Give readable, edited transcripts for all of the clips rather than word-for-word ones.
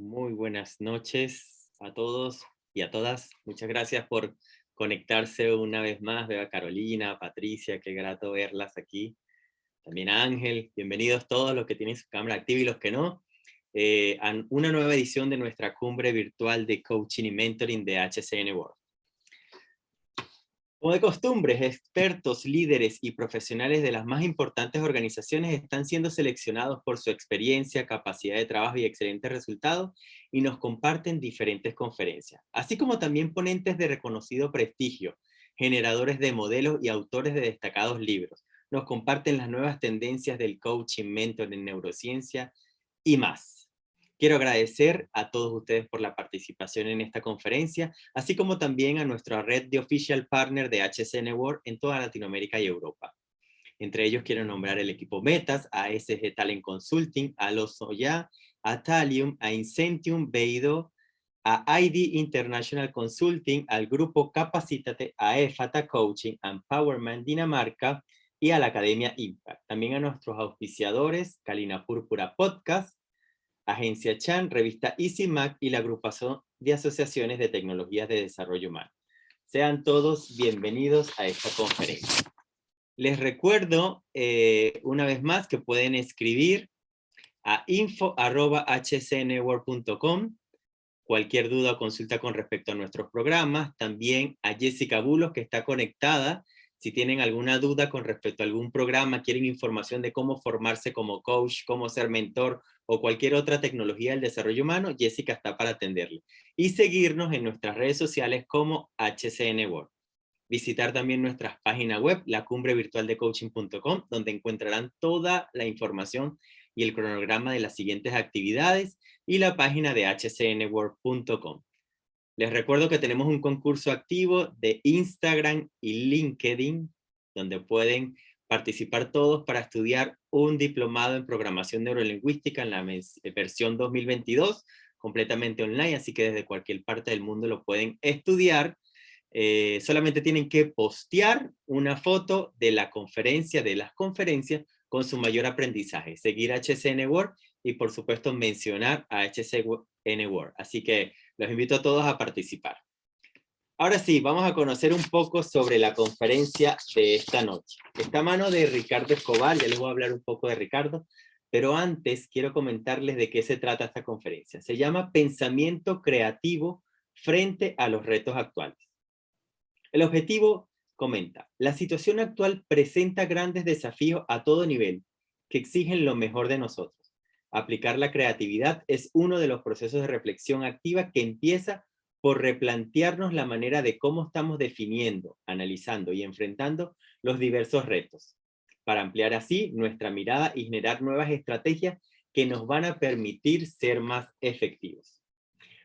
Muy buenas noches a todos y a todas. Muchas gracias por conectarse una vez más. Veo a Carolina, a Patricia, qué grato verlas aquí. También a Ángel. Bienvenidos todos los que tienen su cámara activa y los que no. A una nueva edición de nuestra cumbre virtual de coaching y mentoring de HCN World. Como de costumbre, expertos, líderes y profesionales de las más importantes organizaciones están siendo seleccionados por su experiencia, capacidad de trabajo y excelentes resultados y nos comparten diferentes conferencias, así como también ponentes de reconocido prestigio, generadores de modelos y autores de destacados libros. Nos comparten las nuevas tendencias del coaching, mentor en neurociencia y más. Quiero agradecer a todos ustedes por la participación en esta conferencia, así como también a nuestra red de official partner de HCN World en toda Latinoamérica y Europa. Entre ellos quiero nombrar el equipo Metas, a SG Talent Consulting, a Los Soya, a Talium, a Incentium, Beido, a ID International Consulting, al grupo Capacítate, a EFATA Coaching, a Empowerment Dinamarca y a la Academia Impact. También a nuestros auspiciadores, Kalina Púrpura Podcast, Agencia Chan, Revista EasyMac y la agrupación de asociaciones de tecnologías de desarrollo humano. Sean todos bienvenidos a esta conferencia. Les recuerdo una vez más que pueden escribir a info@hcnworld.com cualquier duda o consulta con respecto a nuestros programas. También a Jessica Bulos, que está conectada. Si tienen alguna duda con respecto a algún programa, quieren información de cómo formarse como coach, cómo ser mentor o cualquier otra tecnología del desarrollo humano, Jessica está para atenderle. Y seguirnos en nuestras redes sociales como HCN World. Visitar también nuestra página web, lacumbrevirtualdecoaching.com, donde encontrarán toda la información y el cronograma de las siguientes actividades, y la página de hcnworld.com. Les recuerdo que tenemos un concurso activo de Instagram y LinkedIn, donde pueden participar todos para estudiar un diplomado en programación neurolingüística en la versión 2022, completamente online, así que desde cualquier parte del mundo lo pueden estudiar. Solamente tienen que postear una foto de la conferencia, de las conferencias, con su mayor aprendizaje. Seguir HCN World y por supuesto mencionar a HCN World. Así que los invito a todos a participar. Ahora sí, vamos a conocer un poco sobre la conferencia de esta noche. Está a mano de Ricardo Escobar, ya les voy a hablar un poco de Ricardo, pero antes quiero comentarles de qué se trata esta conferencia. Se llama Pensamiento Creativo frente a los retos actuales. El objetivo, comenta, la situación actual presenta grandes desafíos a todo nivel que exigen lo mejor de nosotros. Aplicar la creatividad es uno de los procesos de reflexión activa que empieza por replantearnos la manera de cómo estamos definiendo, analizando y enfrentando los diversos retos, para ampliar así nuestra mirada y generar nuevas estrategias que nos van a permitir ser más efectivos.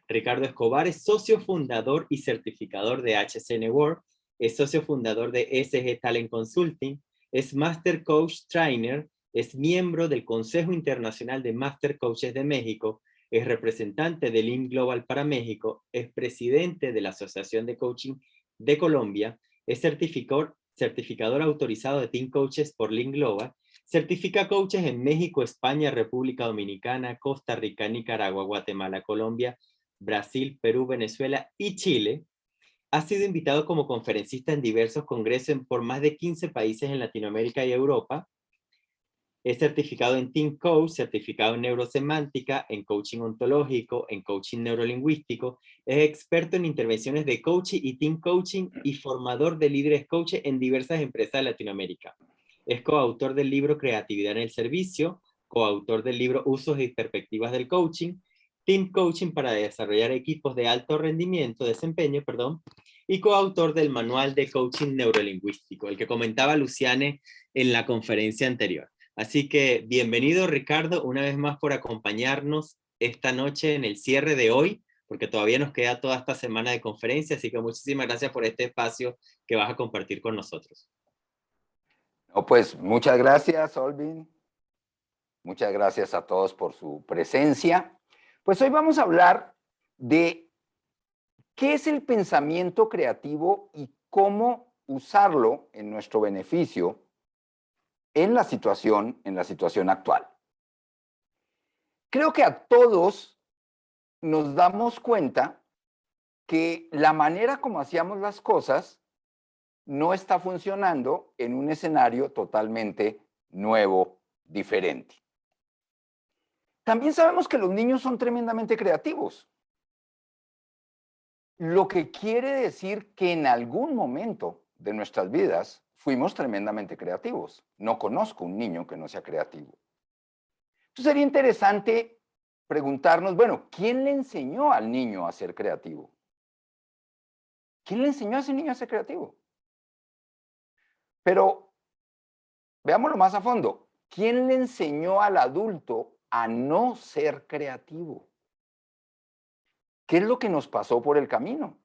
Ricardo Escobar es socio fundador y certificador de HCN World, es socio fundador de SG Talent Consulting, es Master Coach Trainer, es miembro del Consejo Internacional de Master Coaches de México, es representante del IM Global para México, es presidente de la Asociación de Coaching de Colombia, es certificador autorizado de Team Coaches por Lean Global, certifica coaches en México, España, República Dominicana, Costa Rica, Nicaragua, Guatemala, Colombia, Brasil, Perú, Venezuela y Chile. Ha sido invitado como conferencista en diversos congresos por más de 15 países en Latinoamérica y Europa. Es certificado en Team Coach, certificado en neurosemántica, en coaching ontológico, en coaching neurolingüístico. Es experto en intervenciones de coaching y team coaching y formador de líderes coaches en diversas empresas de Latinoamérica. Es coautor del libro Creatividad en el Servicio, coautor del libro Usos y Perspectivas del Coaching, Team Coaching para desarrollar equipos de alto rendimiento, desempeño, y coautor del Manual de Coaching Neurolingüístico, el que comentaba Luciane en la conferencia anterior. Así que bienvenido, Ricardo, una vez más por acompañarnos esta noche en el cierre de hoy, porque todavía nos queda toda esta semana de conferencia, así que muchísimas gracias por este espacio que vas a compartir con nosotros. No, pues muchas gracias, Olvin. Muchas gracias a todos por su presencia. Pues hoy vamos a hablar de qué es el pensamiento creativo y cómo usarlo en nuestro beneficio en la situación actual. Creo que a todos nos damos cuenta que la manera como hacíamos las cosas no está funcionando en un escenario totalmente nuevo, diferente. También sabemos que los niños son tremendamente creativos, lo que quiere decir que en algún momento de nuestras vidas fuimos tremendamente creativos. No conozco un niño que no sea creativo. Entonces sería interesante preguntarnos, bueno, ¿quién le enseñó al niño a ser creativo? ¿Quién le enseñó a ese niño a ser creativo? Pero veámoslo más a fondo. ¿Quién le enseñó al adulto a no ser creativo? ¿Qué es lo que nos pasó por el camino?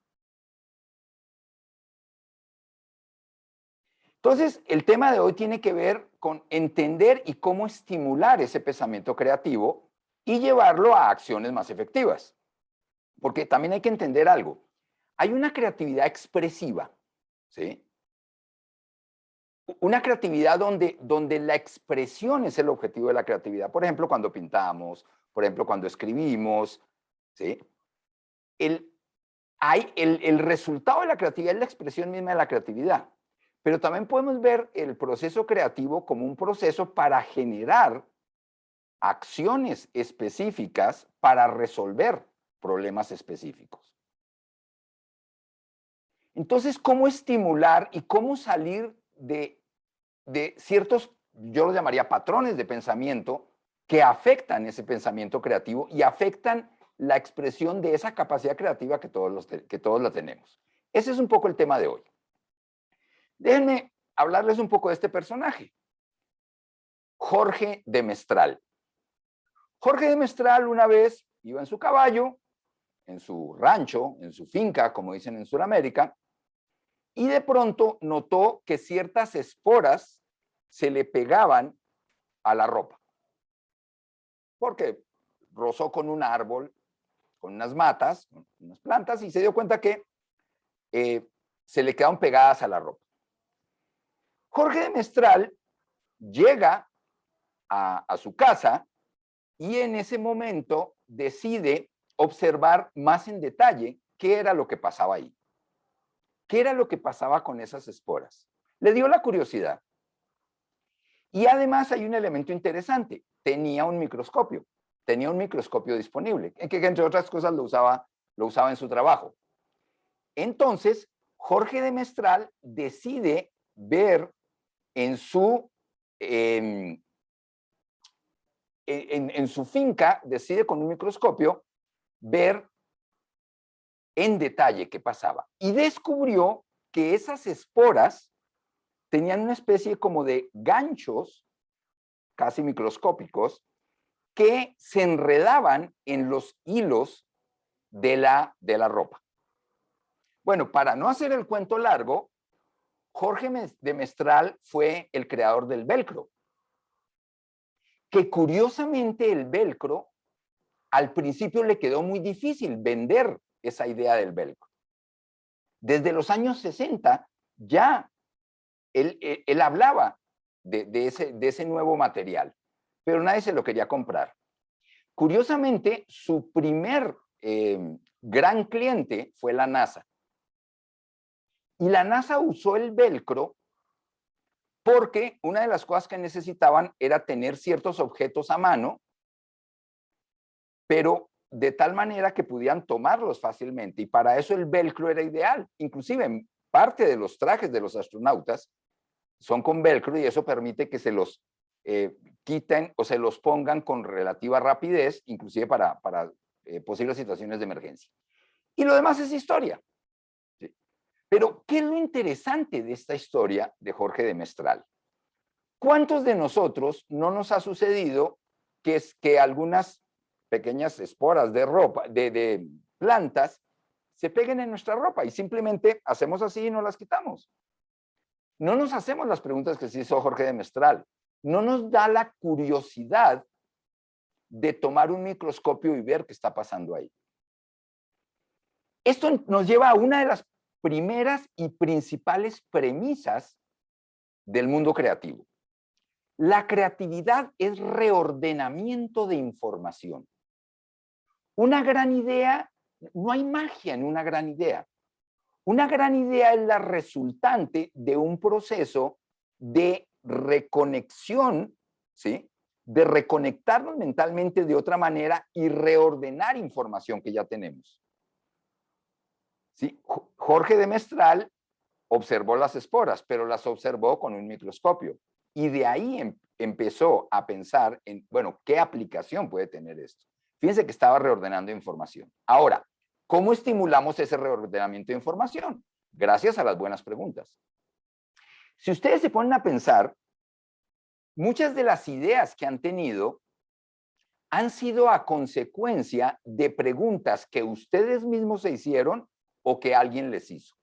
Entonces, el tema de hoy tiene que ver con entender y cómo estimular ese pensamiento creativo y llevarlo a acciones más efectivas. Porque también hay que entender algo. Hay una creatividad expresiva, ¿sí? Una creatividad donde la expresión es el objetivo de la creatividad. Por ejemplo, cuando pintamos, por ejemplo, cuando escribimos, ¿sí? El resultado de la creatividad es la expresión misma de la creatividad. Pero también podemos ver el proceso creativo como un proceso para generar acciones específicas para resolver problemas específicos. Entonces, ¿cómo estimular y cómo salir de ciertos, yo los llamaría patrones de pensamiento, que afectan ese pensamiento creativo y afectan la expresión de esa capacidad creativa que todos la tenemos? Ese es un poco el tema de hoy. Déjenme hablarles un poco de este personaje, Jorge de Mestral. Jorge de Mestral una vez iba en su caballo, en su rancho, en su finca, como dicen en Sudamérica, y de pronto notó que ciertas esporas se le pegaban a la ropa, porque rozó con un árbol, con unas matas, unas plantas, y se dio cuenta que se le quedaban pegadas a la ropa. Jorge de Mestral llega a su casa y en ese momento decide observar más en detalle qué era lo que pasaba ahí. ¿Qué era lo que pasaba con esas esporas? Le dio la curiosidad. Y además hay un elemento interesante. Tenía un microscopio disponible, que entre otras cosas lo usaba en su trabajo. Entonces, Jorge de Mestral decide ver en su finca, decide con un microscopio ver en detalle qué pasaba. Y descubrió que esas esporas tenían una especie como de ganchos, casi microscópicos, que se enredaban en los hilos de la ropa. Bueno, para no hacer el cuento largo, Jorge de Mestral fue el creador del velcro, que curiosamente el velcro al principio le quedó muy difícil vender esa idea del velcro. Desde los años 60 ya él hablaba de ese nuevo material, pero nadie se lo quería comprar. Curiosamente, su primer gran cliente fue la NASA. Y la NASA usó el velcro porque una de las cosas que necesitaban era tener ciertos objetos a mano, pero de tal manera que pudieran tomarlos fácilmente. Y para eso el velcro era ideal. Inclusive parte de los trajes de los astronautas son con velcro y eso permite que se los quiten o se los pongan con relativa rapidez, inclusive para posibles situaciones de emergencia. Y lo demás es historia. ¿Sí? Pero, ¿qué es lo interesante de esta historia de Jorge de Mestral? ¿Cuántos de nosotros no nos ha sucedido que algunas pequeñas esporas de ropa, de plantas, se peguen en nuestra ropa y simplemente hacemos así y no las quitamos? No nos hacemos las preguntas que se hizo Jorge de Mestral. No nos da la curiosidad de tomar un microscopio y ver qué está pasando ahí. Esto nos lleva a una de las primeras y principales premisas del mundo creativo. La creatividad es reordenamiento de información. Una gran idea, no hay magia en una gran idea. Una gran idea es la resultante de un proceso de reconexión, ¿sí? De reconectarnos mentalmente de otra manera y reordenar información que ya tenemos. ¿Sí? Jorge de Mestral observó las esporas, pero las observó con un microscopio. Y de ahí empezó a pensar en, bueno, ¿qué aplicación puede tener esto? Fíjense que estaba reordenando información. Ahora, ¿cómo estimulamos ese reordenamiento de información? Gracias a las buenas preguntas. Si ustedes se ponen a pensar, muchas de las ideas que han tenido han sido a consecuencia de preguntas que ustedes mismos se hicieron o que alguien les hizo.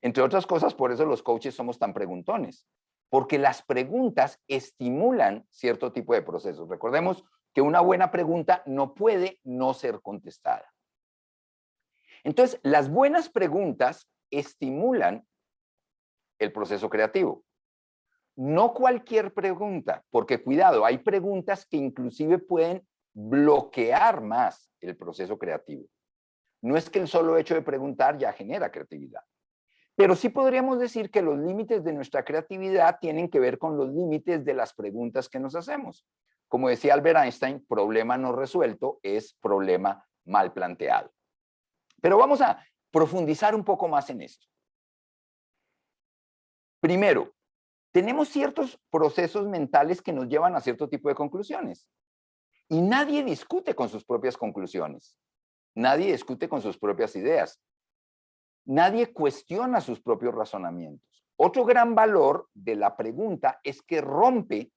Entre otras cosas, por eso los coaches somos tan preguntones, porque las preguntas estimulan cierto tipo de procesos. Recordemos que una buena pregunta no puede no ser contestada. Entonces, las buenas preguntas estimulan el proceso creativo. No cualquier pregunta, porque cuidado, hay preguntas que inclusive pueden bloquear más el proceso creativo. No es que el solo hecho de preguntar ya genera creatividad. Pero sí podríamos decir que los límites de nuestra creatividad tienen que ver con los límites de las preguntas que nos hacemos. Como decía Albert Einstein, problema no resuelto es problema mal planteado. Pero vamos a profundizar un poco más en esto. Primero, tenemos ciertos procesos mentales que nos llevan a cierto tipo de conclusiones. Y nadie discute con sus propias conclusiones. Nadie discute con sus propias ideas. Nadie cuestiona sus propios razonamientos. Otro gran valor de la pregunta es que rompe,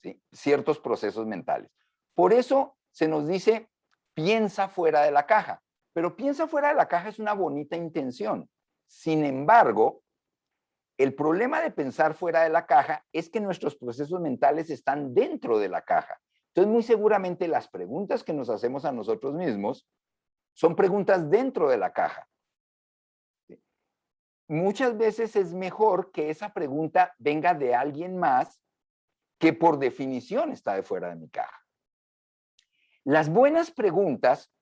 ¿sí?, ciertos procesos mentales. Por eso se nos dice, piensa fuera de la caja. Pero piensa fuera de la caja es una bonita intención. Sin embargo, el problema de pensar fuera de la caja es que nuestros procesos mentales están dentro de la caja. Entonces, muy seguramente las preguntas que nos hacemos a nosotros mismos son preguntas dentro de la caja. Muchas veces es mejor que esa pregunta venga de alguien más que por definición está de fuera de mi caja. Las buenas preguntas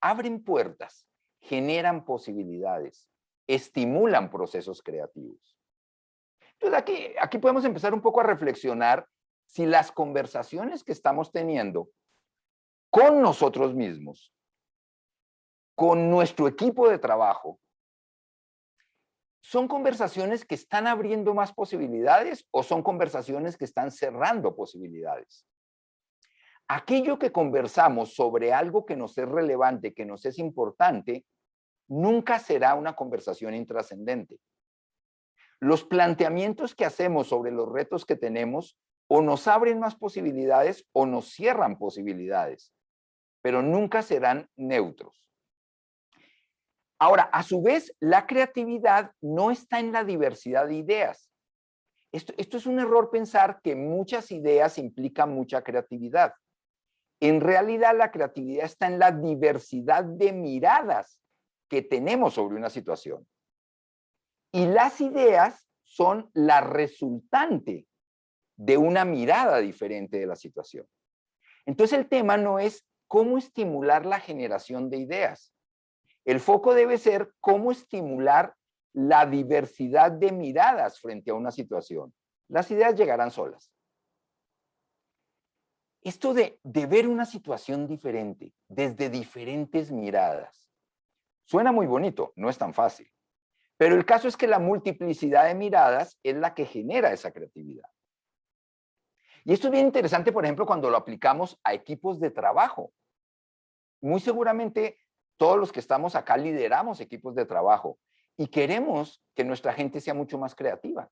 abren puertas, generan posibilidades, estimulan procesos creativos. Entonces aquí podemos empezar un poco a reflexionar si las conversaciones que estamos teniendo con nosotros mismos, con nuestro equipo de trabajo, ¿son conversaciones que están abriendo más posibilidades o son conversaciones que están cerrando posibilidades? Aquello que conversamos sobre algo que nos es relevante, que nos es importante, nunca será una conversación intrascendente. Los planteamientos que hacemos sobre los retos que tenemos o nos abren más posibilidades o nos cierran posibilidades, pero nunca serán neutros. Ahora, a su vez, la creatividad no está en la diversidad de ideas. Esto es un error pensar que muchas ideas implican mucha creatividad. En realidad, la creatividad está en la diversidad de miradas que tenemos sobre una situación. Y las ideas son la resultante de una mirada diferente de la situación. Entonces, el tema no es cómo estimular la generación de ideas. El foco debe ser cómo estimular la diversidad de miradas frente a una situación. Las ideas llegarán solas. Esto de ver una situación diferente, desde diferentes miradas, suena muy bonito, no es tan fácil. Pero el caso es que la multiplicidad de miradas es la que genera esa creatividad. Y esto es bien interesante, por ejemplo, cuando lo aplicamos a equipos de trabajo. Muy seguramente todos los que estamos acá lideramos equipos de trabajo y queremos que nuestra gente sea mucho más creativa.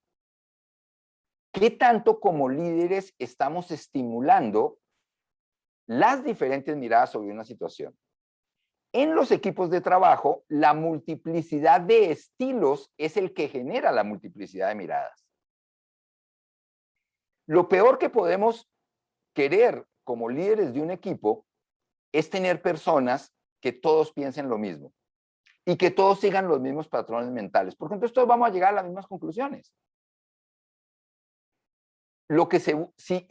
¿Qué tanto como líderes estamos estimulando las diferentes miradas sobre una situación? En los equipos de trabajo, la multiplicidad de estilos es el que genera la multiplicidad de miradas. Lo peor que podemos querer como líderes de un equipo es tener personas que todos piensen lo mismo y que todos sigan los mismos patrones mentales, porque entonces todos vamos a llegar a las mismas conclusiones.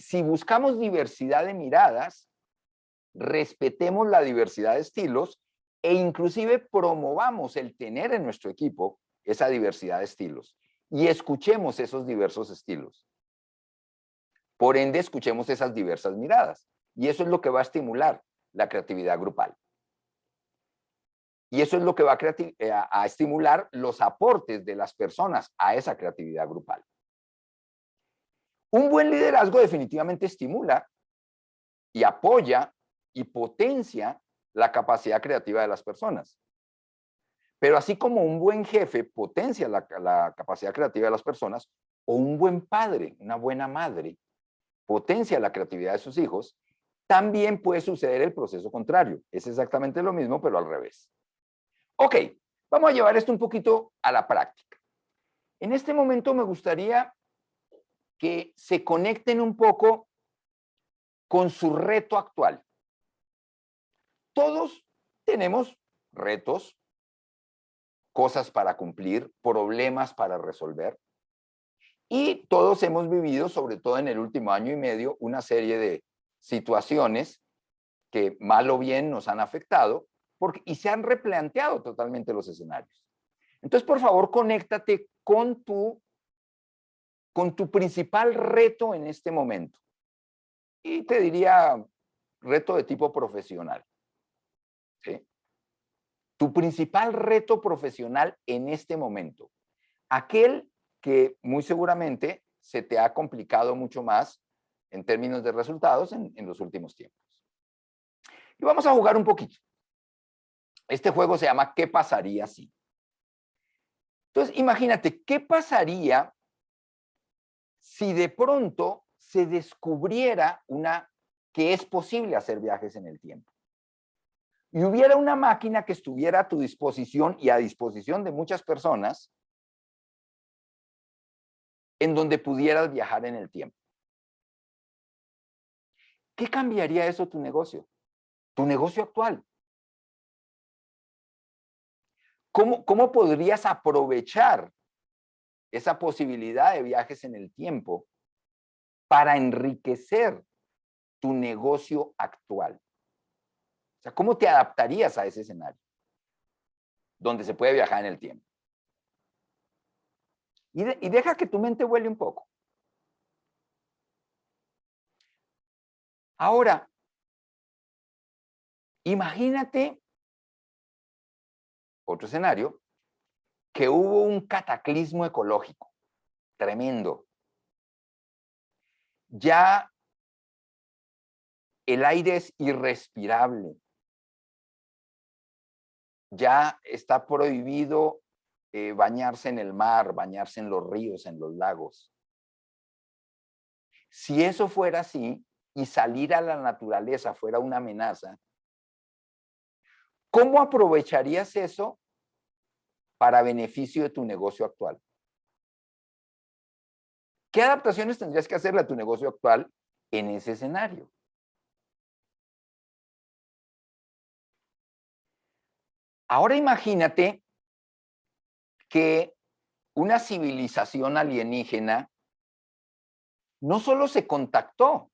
Si buscamos diversidad de miradas, respetemos la diversidad de estilos e inclusive promovamos el tener en nuestro equipo esa diversidad de estilos y escuchemos esos diversos estilos. Por ende, escuchemos esas diversas miradas y eso es lo que va a estimular la creatividad grupal. Y eso es lo que va a estimular los aportes de las personas a esa creatividad grupal. Un buen liderazgo definitivamente estimula y apoya y potencia la capacidad creativa de las personas. Pero así como un buen jefe potencia la capacidad creativa de las personas, o un buen padre, una buena madre, potencia la creatividad de sus hijos, también puede suceder el proceso contrario. Es exactamente lo mismo, pero al revés. Ok, vamos a llevar esto un poquito a la práctica. En este momento me gustaría que se conecten un poco con su reto actual. Todos tenemos retos, cosas para cumplir, problemas para resolver. Y todos hemos vivido, sobre todo en el último año y medio, una serie de situaciones que mal o bien nos han afectado y se han replanteado totalmente los escenarios. Entonces, por favor, conéctate con tu principal reto en este momento. Y te diría reto de tipo profesional. ¿Sí? Tu principal reto profesional en este momento. Aquel que muy seguramente se te ha complicado mucho más en términos de resultados en los últimos tiempos. Y vamos a jugar un poquito. Este juego se llama ¿Qué pasaría si? Entonces, imagínate, ¿qué pasaría si de pronto se descubriera que es posible hacer viajes en el tiempo? Y hubiera una máquina que estuviera a tu disposición y a disposición de muchas personas en donde pudieras viajar en el tiempo. ¿Qué cambiaría eso tu negocio? Tu negocio actual. ¿Cómo podrías aprovechar esa posibilidad de viajes en el tiempo para enriquecer tu negocio actual? O sea, ¿cómo te adaptarías a ese escenario donde se puede viajar en el tiempo? Y deja que tu mente vuele un poco. Ahora, imagínate otro escenario, que hubo un cataclismo ecológico tremendo. Ya el aire es irrespirable. Ya está prohibido bañarse en el mar, bañarse en los ríos, en los lagos. Si eso fuera así y salir a la naturaleza fuera una amenaza, ¿cómo aprovecharías eso para beneficio de tu negocio actual? ¿Qué adaptaciones tendrías que hacerle a tu negocio actual en ese escenario? Ahora imagínate que una civilización alienígena no solo se contactó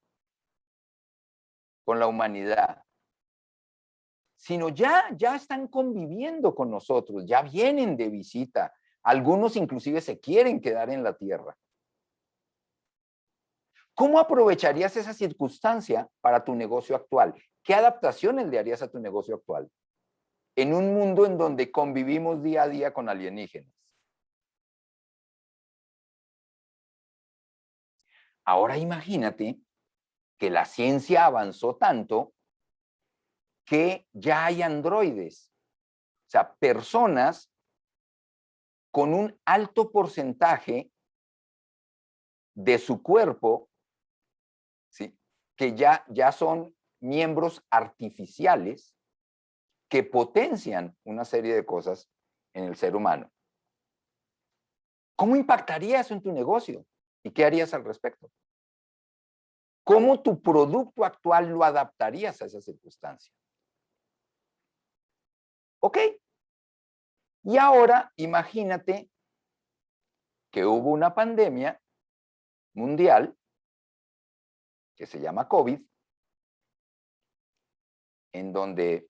con la humanidad, sino ya están conviviendo con nosotros, ya vienen de visita. Algunos inclusive se quieren quedar en la Tierra. ¿Cómo aprovecharías esa circunstancia para tu negocio actual? ¿Qué adaptaciones le harías a tu negocio actual? En un mundo en donde convivimos día a día con alienígenas. Ahora imagínate que la ciencia avanzó tanto que ya hay androides, o sea, personas con un alto porcentaje de su cuerpo, ¿sí?, que ya son miembros artificiales que potencian una serie de cosas en el ser humano. ¿Cómo impactaría eso en tu negocio? ¿Y qué harías al respecto? ¿Cómo tu producto actual lo adaptarías a esa circunstancia? ¿Ok? Y ahora imagínate que hubo una pandemia mundial que se llama COVID en donde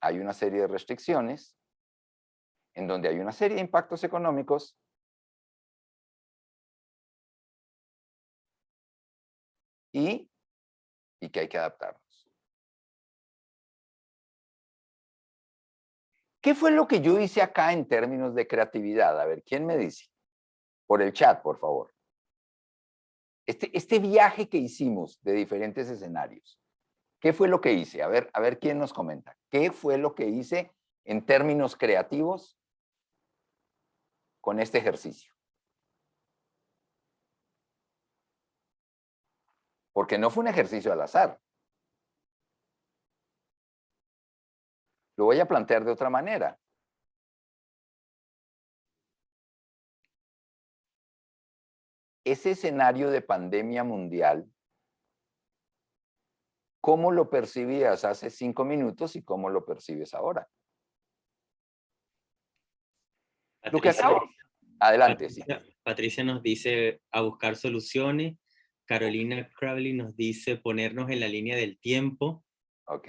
hay una serie de restricciones, en donde hay una serie de impactos económicos, y que hay que adaptarnos. ¿Qué fue lo que yo hice acá en términos de creatividad? A ver, ¿quién me dice? Por el chat, por favor. Este viaje que hicimos de diferentes escenarios, ¿qué fue lo que hice? A ver quién nos comenta. ¿Qué fue lo que hice en términos creativos con este ejercicio? Porque no fue un ejercicio al azar. Lo voy a plantear de otra manera. Ese escenario de pandemia mundial, ¿cómo lo percibías hace 5 minutos y cómo lo percibes ahora? Lo que acabo... Adelante, sí. Patricia nos dice a buscar soluciones. Carolina Crowley nos dice ponernos en la línea del tiempo. Ok.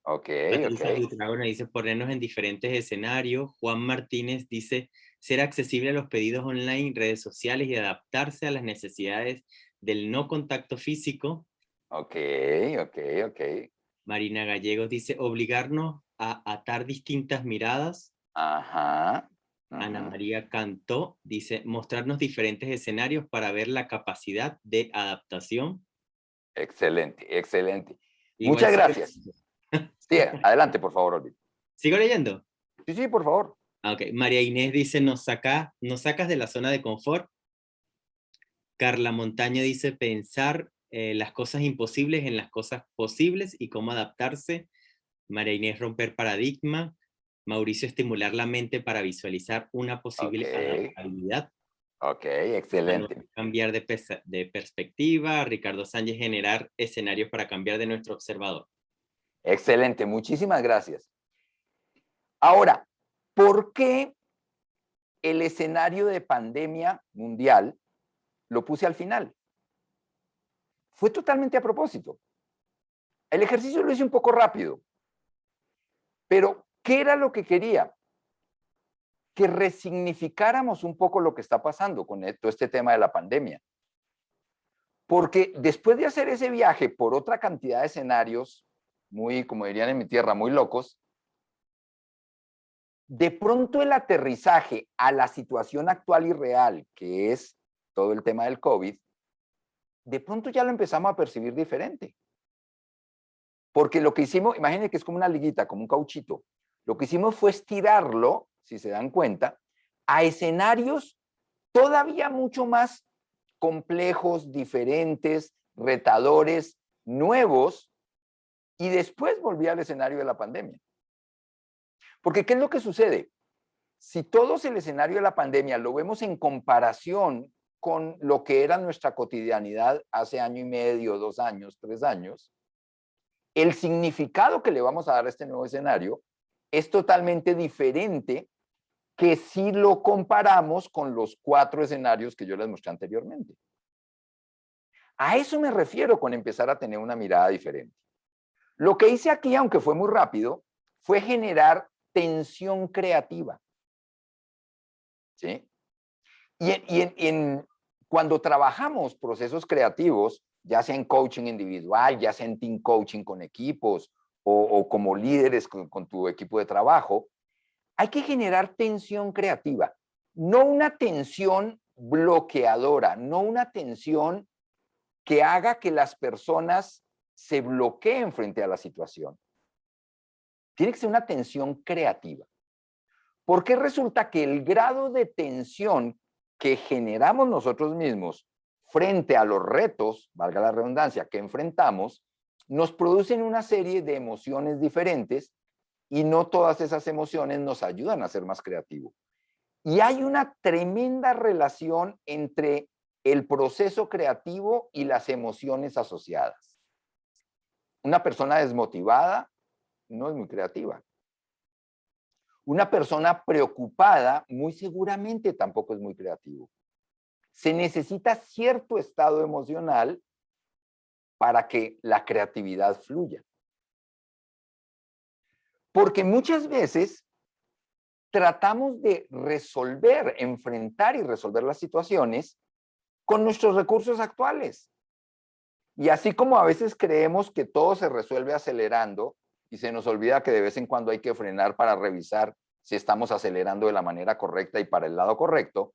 Patricia Buitrago nos dice ponernos en diferentes escenarios. Juan Martínez dice ser accesible a los pedidos online, redes sociales y adaptarse a las necesidades del no contacto físico. Ok. Marina Gallegos dice obligarnos a atar distintas miradas. Ajá. Ana María Cantó dice mostrarnos diferentes escenarios para ver la capacidad de adaptación. Excelente. Igual Muchas gracias. Sí, adelante, por favor, Olvin. ¿Sigo leyendo? Sí, por favor. Ok, María Inés dice nos sacas de la zona de confort. Carla Montaña dice pensar las cosas imposibles en las cosas posibles y cómo adaptarse. María Inés romper paradigma. Mauricio estimular la mente para visualizar una posible adaptabilidad. Ok, excelente. Cambiar de perspectiva. Ricardo Sánchez generar escenarios para cambiar de nuestro observador. Excelente, muchísimas gracias. Ahora, ¿por qué el escenario de pandemia mundial lo puse al final? Fue totalmente a propósito. El ejercicio lo hice un poco rápido, pero ¿qué era lo que quería? Que resignificáramos un poco lo que está pasando con todo este tema de la pandemia. Porque después de hacer ese viaje por otra cantidad de escenarios, muy, como dirían en mi tierra, muy locos, de pronto el aterrizaje a la situación actual y real, que es todo el tema del COVID, de pronto ya lo empezamos a percibir diferente. Porque lo que hicimos, imagínense que es como una liguita, como un cauchito. Lo que hicimos fue estirarlo, si se dan cuenta, a escenarios todavía mucho más complejos, diferentes, retadores, nuevos, y después volví al escenario de la pandemia. Porque, ¿qué es lo que sucede? Si todos el escenario de la pandemia lo vemos en comparación con lo que era nuestra cotidianidad hace año y medio, 2 años, 3 años, el significado que le vamos a dar a este nuevo escenario es totalmente diferente que si lo comparamos con los 4 escenarios que yo les mostré anteriormente. A eso me refiero con empezar a tener una mirada diferente. Lo que hice aquí, aunque fue muy rápido, fue generar tensión creativa. ¿Sí? Cuando trabajamos procesos creativos, ya sea en coaching individual, ya sea en team coaching con equipos o como líderes con tu equipo de trabajo, hay que generar tensión creativa, no una tensión bloqueadora, no una tensión que haga que las personas se bloqueen frente a la situación. Tiene que ser una tensión creativa. Porque resulta que el grado de tensión que generamos nosotros mismos frente a los retos, valga la redundancia, que enfrentamos, nos producen una serie de emociones diferentes y no todas esas emociones nos ayudan a ser más creativos. Y hay una tremenda relación entre el proceso creativo y las emociones asociadas. Una persona desmotivada no es muy creativa. Una persona preocupada muy seguramente tampoco es muy creativo. Se necesita cierto estado emocional para que la creatividad fluya. Porque muchas veces tratamos de resolver, enfrentar y resolver las situaciones con nuestros recursos actuales. Y así como a veces creemos que todo se resuelve acelerando y se nos olvida que de vez en cuando hay que frenar para revisar si estamos acelerando de la manera correcta y para el lado correcto,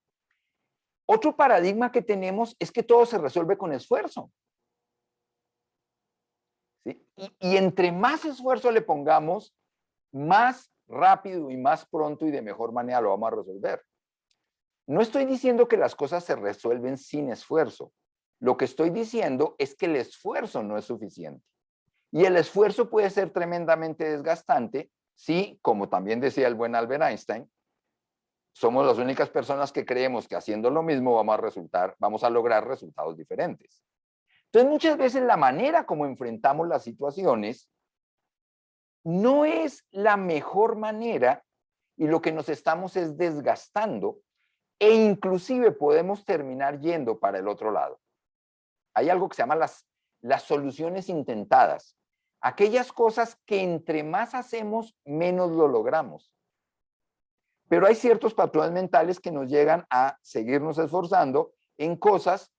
otro paradigma que tenemos es que todo se resuelve con esfuerzo. ¿Sí? Y entre más esfuerzo le pongamos, más rápido y más pronto y de mejor manera lo vamos a resolver. No estoy diciendo que las cosas se resuelven sin esfuerzo. Lo que estoy diciendo es que el esfuerzo no es suficiente. Y el esfuerzo puede ser tremendamente desgastante si, como también decía el buen Albert Einstein, somos las únicas personas que creemos que haciendo lo mismo vamos a lograr resultados diferentes. Entonces, muchas veces la manera como enfrentamos las situaciones no es la mejor manera y lo que nos estamos es desgastando e inclusive podemos terminar yendo para el otro lado. Hay algo que se llama las soluciones intentadas. Aquellas cosas que entre más hacemos, menos lo logramos. Pero hay ciertos patrones mentales que nos llegan a seguirnos esforzando en cosas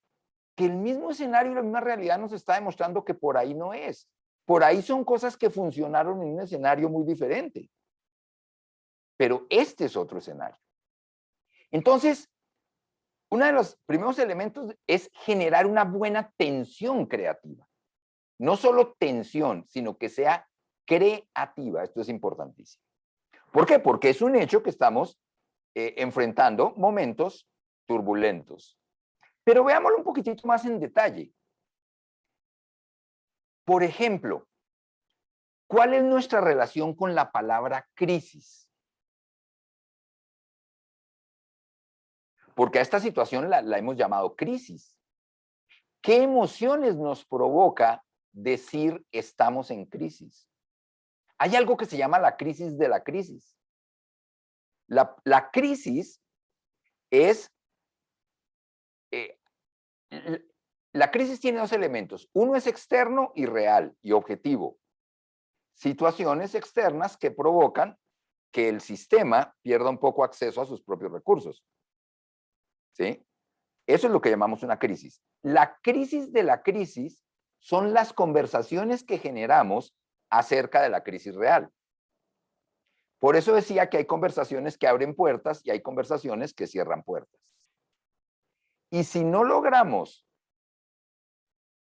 que el mismo escenario y la misma realidad nos está demostrando que por ahí no es. Por ahí son cosas que funcionaron en un escenario muy diferente. Pero este es otro escenario. Entonces, uno de los primeros elementos es generar una buena tensión creativa. No solo tensión, sino que sea creativa. Esto es importantísimo. ¿Por qué? Porque es un hecho que estamos enfrentando momentos turbulentos. Pero veámoslo un poquitito más en detalle. Por ejemplo, ¿cuál es nuestra relación con la palabra crisis? Porque a esta situación la hemos llamado crisis. ¿Qué emociones nos provoca decir estamos en crisis? Hay algo que se llama la crisis de la crisis. La crisis es... la crisis tiene dos elementos. Uno es externo y real y objetivo. Situaciones externas que provocan que el sistema pierda un poco acceso a sus propios recursos. ¿Sí? Eso es lo que llamamos una crisis. La crisis de la crisis son las conversaciones que generamos acerca de la crisis real. Por eso decía que hay conversaciones que abren puertas y hay conversaciones que cierran puertas. Y si no logramos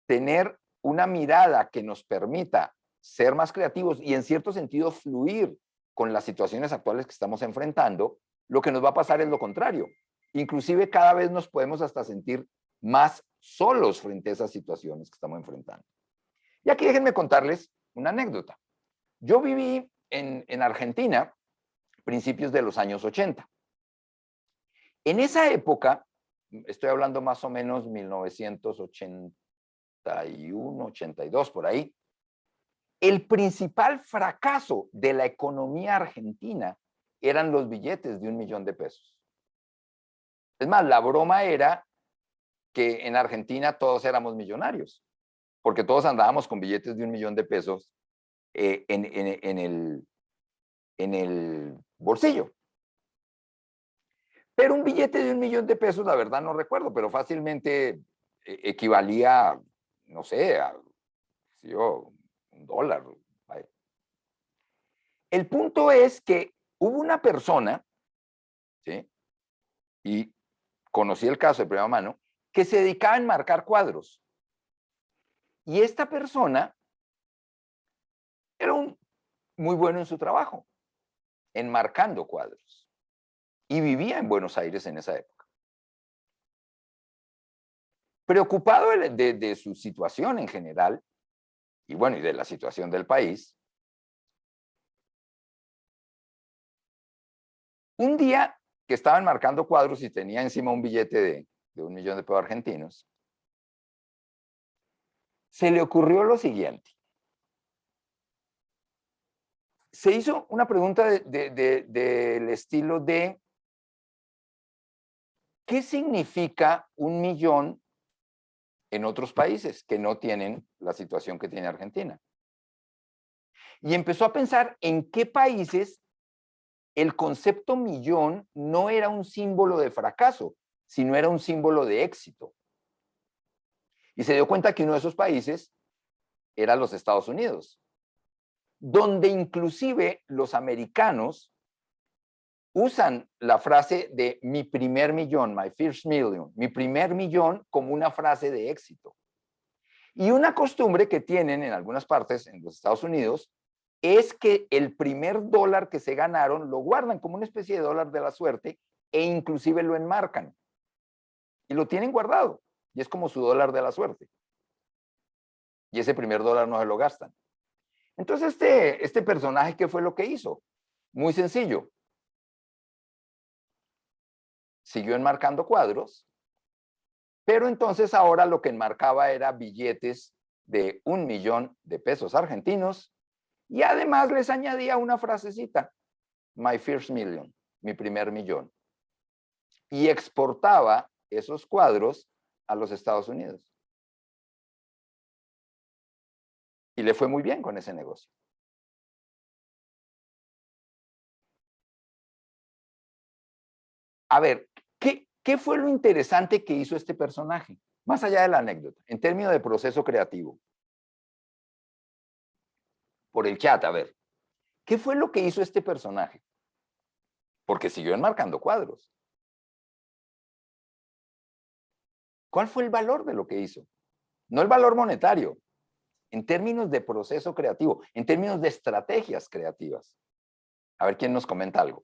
tener una mirada que nos permita ser más creativos y en cierto sentido fluir con las situaciones actuales que estamos enfrentando, lo que nos va a pasar es lo contrario. Inclusive cada vez nos podemos hasta sentir más solos frente a esas situaciones que estamos enfrentando. Y aquí déjenme contarles una anécdota. Yo viví en Argentina principios de los años 80. En esa época, estoy hablando más o menos 1981, 82, por ahí, el principal fracaso de la economía argentina eran los billetes de $1.000.000. Es más, la broma era que en Argentina todos éramos millonarios, porque todos andábamos con billetes de $1.000.000 en el bolsillo. Pero un billete de $1.000.000, la verdad no recuerdo, pero fácilmente equivalía, no sé, a $1. Vaya. El punto es que hubo una persona, ¿sí? Y conocí el caso de primera mano, que se dedicaba a enmarcar cuadros. Y esta persona era muy bueno en su trabajo, enmarcando cuadros. Y vivía en Buenos Aires en esa época. Preocupado de su situación en general, y bueno, y de la situación del país, un día que estaba enmarcando cuadros y tenía encima un billete de $1.000.000 argentinos, se le ocurrió lo siguiente. Se hizo una pregunta del estilo de ¿qué significa 1.000.000 en otros países que no tienen la situación que tiene Argentina? Y empezó a pensar en qué países el concepto millón no era un símbolo de fracaso, sino era un símbolo de éxito. Y se dio cuenta que uno de esos países era los Estados Unidos, donde inclusive los americanos usan la frase de mi primer millón, my first million, mi primer millón, como una frase de éxito. Y una costumbre que tienen en algunas partes en los Estados Unidos es que el primer dólar que se ganaron lo guardan como una especie de dólar de la suerte e inclusive lo enmarcan. Y lo tienen guardado. Y es como su dólar de la suerte. Y ese primer dólar no se lo gastan. Entonces este personaje, ¿qué fue lo que hizo? Muy sencillo. Siguió enmarcando cuadros, pero entonces ahora lo que enmarcaba era billetes de 1.000.000 de pesos argentinos y además les añadía una frasecita, my first million, mi primer millón. Y exportaba esos cuadros a los Estados Unidos. Y le fue muy bien con ese negocio. A ver, ¿qué fue lo interesante que hizo este personaje? Más allá de la anécdota, en términos de proceso creativo. Por el chat, a ver, ¿qué fue lo que hizo este personaje? Porque siguió enmarcando cuadros. ¿Cuál fue el valor de lo que hizo? No el valor monetario, en términos de proceso creativo, en términos de estrategias creativas. A ver quién nos comenta algo.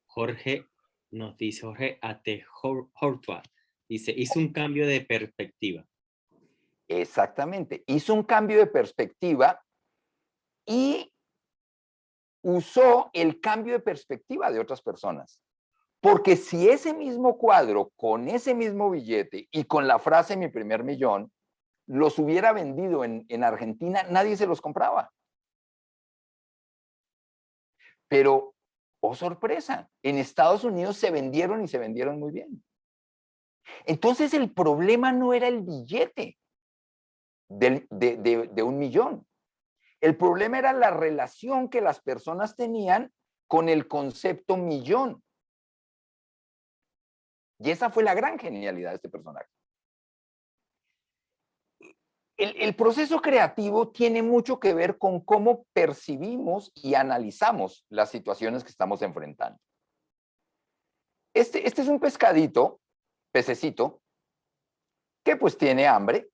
Jorge nos dice, Jorge Atehortua, dice, hizo un cambio de perspectiva. Exactamente, hizo un cambio de perspectiva y usó el cambio de perspectiva de otras personas. Porque si ese mismo cuadro, con ese mismo billete y con la frase mi primer millón, los hubiera vendido en Argentina, nadie se los compraba. Pero, oh sorpresa, en Estados Unidos se vendieron y se vendieron muy bien. Entonces el problema no era el billete de 1.000.000. El problema era la relación que las personas tenían con el concepto millón. Y esa fue la gran genialidad de este personaje. El proceso creativo tiene mucho que ver con cómo percibimos y analizamos las situaciones que estamos enfrentando. Este es un pececito, que pues tiene hambre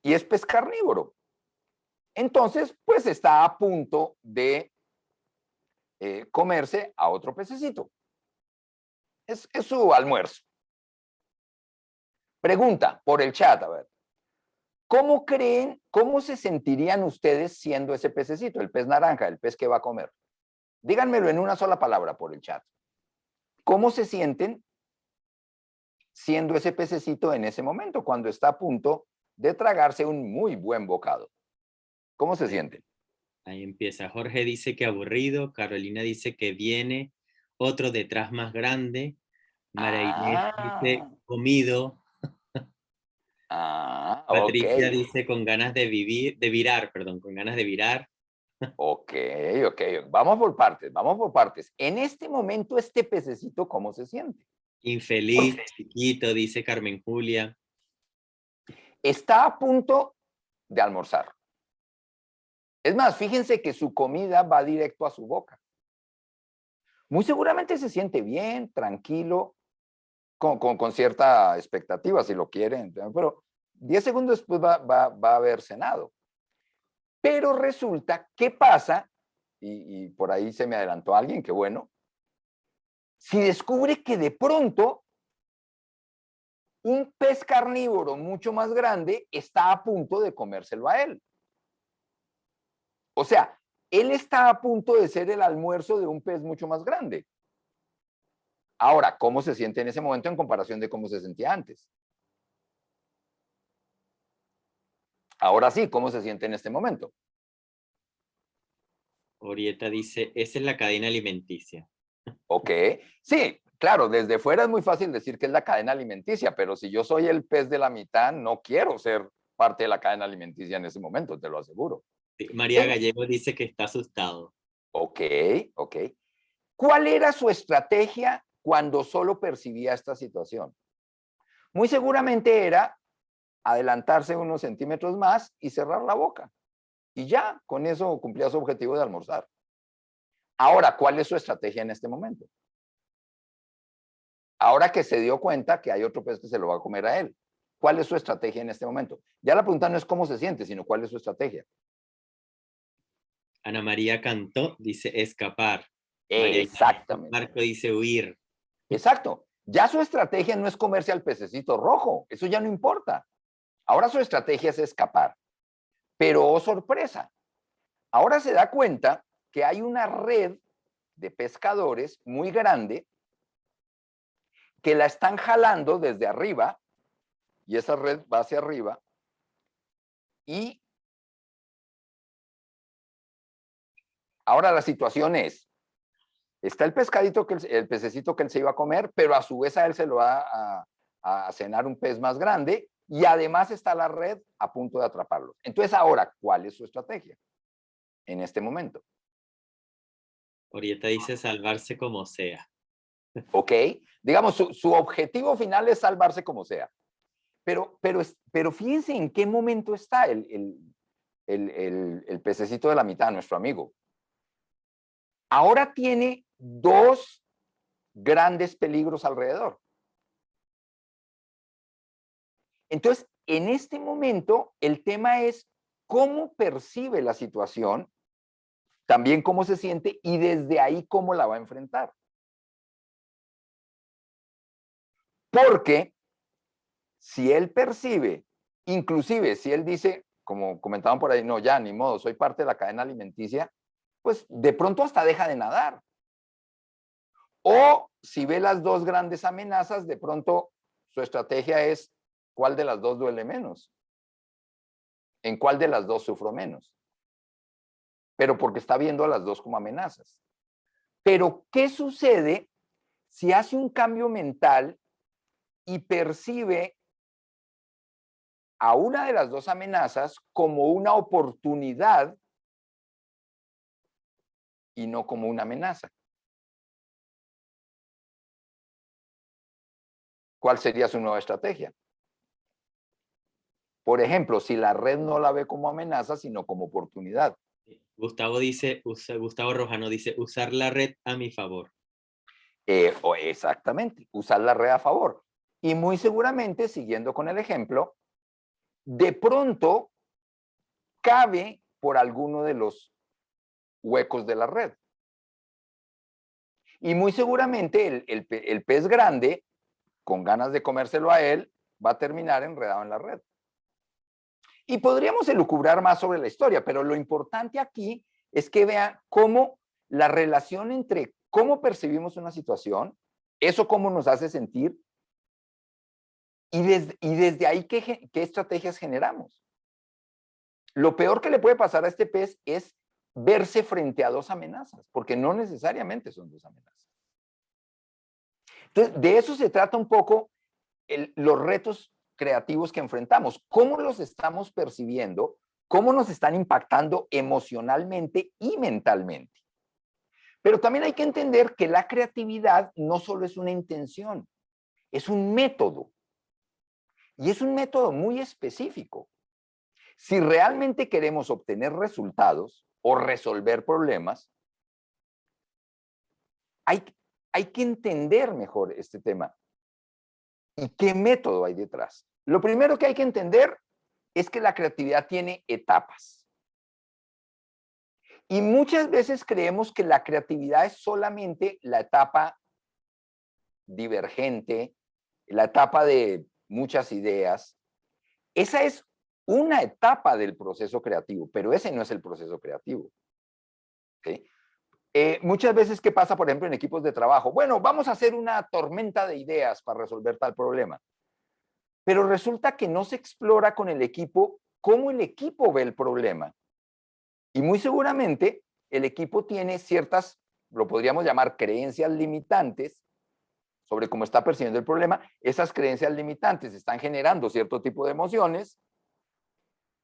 y es pez carnívoro. Entonces, pues está a punto de comerse a otro pececito. Es su almuerzo. Pregunta por el chat, a ver. ¿Cómo creen, cómo se sentirían ustedes siendo ese pececito, el pez naranja, el pez que va a comer? Díganmelo en una sola palabra por el chat. ¿Cómo se sienten siendo ese pececito en ese momento, cuando está a punto de tragarse un muy buen bocado? ¿Cómo se sienten? Ahí empieza. Jorge dice que aburrido, Carolina dice que viene, otro detrás más grande, María Inés dice comido, Ok. Patricia dice con ganas de vivir, de virar, perdón, con ganas de virar. Ok. Vamos por partes, vamos por partes. En este momento, este pececito, ¿cómo se siente? Infeliz, chiquito, dice Carmen Julia. Está a punto de almorzar. Es más, fíjense que su comida va directo a su boca. Muy seguramente se siente bien, tranquilo, con cierta expectativa, si lo quieren, pero 10 segundos después va a haber cenado. Pero resulta, ¿qué pasa? Y por ahí se me adelantó alguien, qué bueno. Si descubre que de pronto un pez carnívoro mucho más grande está a punto de comérselo a él. O sea, él está a punto de ser el almuerzo de un pez mucho más grande. Ahora, ¿cómo se siente en ese momento en comparación de cómo se sentía antes? Ahora sí, ¿cómo se siente en este momento? Orieta dice, esa es la cadena alimenticia. Ok, sí, claro, desde fuera es muy fácil decir que es la cadena alimenticia, pero si yo soy el pez de la mitad, no quiero ser parte de la cadena alimenticia en ese momento, te lo aseguro. Sí, María Gallego dice que está asustado. Ok, ok. ¿Cuál era su estrategia cuando solo percibía esta situación? Muy seguramente era adelantarse unos centímetros más y cerrar la boca. Y ya, con eso cumplía su objetivo de almorzar. Ahora, ¿cuál es su estrategia en este momento? Ahora que se dio cuenta que hay otro pez que se lo va a comer a él, ¿cuál es su estrategia en este momento? Ya la pregunta no es cómo se siente, sino cuál es su estrategia. Ana María Cantó dice escapar. María Exactamente. Marco dice huir. Exacto. Ya su estrategia no es comerse al pececito rojo, eso ya no importa. Ahora su estrategia es escapar. Pero, oh sorpresa, ahora se da cuenta que hay una red de pescadores muy grande que la están jalando desde arriba, y esa red va hacia arriba, y ahora la situación es, está el pescadito, el pececito que él se iba a comer, pero a su vez a él se lo va a cenar un pez más grande, y además está la red a punto de atraparlo. Entonces ahora, ¿cuál es su estrategia en este momento? Orieta dice salvarse como sea. ¿Ok? Digamos, su objetivo final es salvarse como sea. Pero fíjense en qué momento está el pececito de la mitad, nuestro amigo. Ahora tiene dos grandes peligros alrededor. Entonces, en este momento, el tema es cómo percibe la situación, también cómo se siente y desde ahí cómo la va a enfrentar. Porque si él percibe, inclusive si él dice, como comentaban por ahí, no, ya, ni modo, soy parte de la cadena alimenticia, pues de pronto hasta deja de nadar. O si ve las dos grandes amenazas, de pronto su estrategia es, ¿cuál de las dos duele menos? ¿En cuál de las dos sufro menos? Pero porque está viendo a las dos como amenazas. Pero, ¿qué sucede si hace un cambio mental y percibe a una de las dos amenazas como una oportunidad y no como una amenaza? ¿Cuál sería su nueva estrategia? Por ejemplo, si la red no la ve como amenaza, sino como oportunidad. Gustavo Rojano dice usar la red a mi favor. Exactamente, usar la red a favor. Y muy seguramente, siguiendo con el ejemplo, de pronto cabe por alguno de los huecos de la red. Y muy seguramente el pez grande, con ganas de comérselo a él, va a terminar enredado en la red. Y podríamos elucubrar más sobre la historia, pero lo importante aquí es que vean cómo la relación entre cómo percibimos una situación, eso cómo nos hace sentir, y desde ahí qué estrategias generamos. Lo peor que le puede pasar a este pez es verse frente a dos amenazas, porque no necesariamente son dos amenazas. Entonces, de eso se trata un poco los retos creativos que enfrentamos. ¿Cómo los estamos percibiendo? ¿Cómo nos están impactando emocionalmente y mentalmente? Pero también hay que entender que la creatividad no solo es una intención, es un método. Y es un método muy específico. Si realmente queremos obtener resultados o resolver problemas, hay que entender mejor este tema. ¿Y qué método hay detrás? Lo primero que hay que entender es que la creatividad tiene etapas. Y muchas veces creemos que la creatividad es solamente la etapa divergente, la etapa de muchas ideas. Esa es una etapa del proceso creativo, pero ese no es el proceso creativo. ¿Okay? Muchas veces, ¿qué pasa, por ejemplo, en equipos de trabajo? Bueno, vamos a hacer una tormenta de ideas para resolver tal problema. Pero resulta que no se explora con el equipo cómo el equipo ve el problema. Y muy seguramente el equipo tiene ciertas, lo podríamos llamar creencias limitantes sobre cómo está percibiendo el problema. Esas creencias limitantes están generando cierto tipo de emociones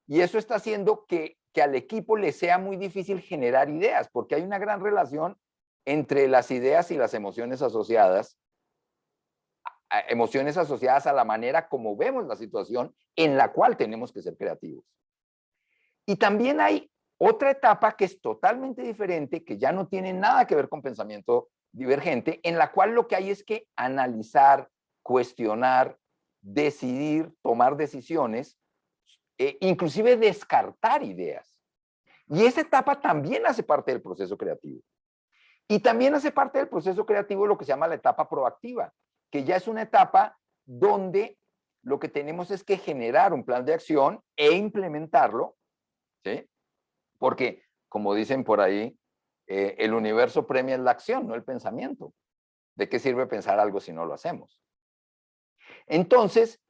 Y eso está haciendo que al equipo le sea muy difícil generar ideas, porque hay una gran relación entre las ideas y las emociones asociadas a la manera como vemos la situación en la cual tenemos que ser creativos. Y también hay otra etapa que es totalmente diferente, que ya no tiene nada que ver con pensamiento divergente, en la cual lo que hay es que analizar, cuestionar, decidir, tomar decisiones, inclusive descartar ideas. Y esa etapa también hace parte del proceso creativo. Y también hace parte del proceso creativo lo que se llama la etapa proactiva, que ya es una etapa donde lo que tenemos es que generar un plan de acción e implementarlo, ¿sí? Porque, como dicen por ahí, el universo premia la acción, no el pensamiento. ¿De qué sirve pensar algo si no lo hacemos? Entonces,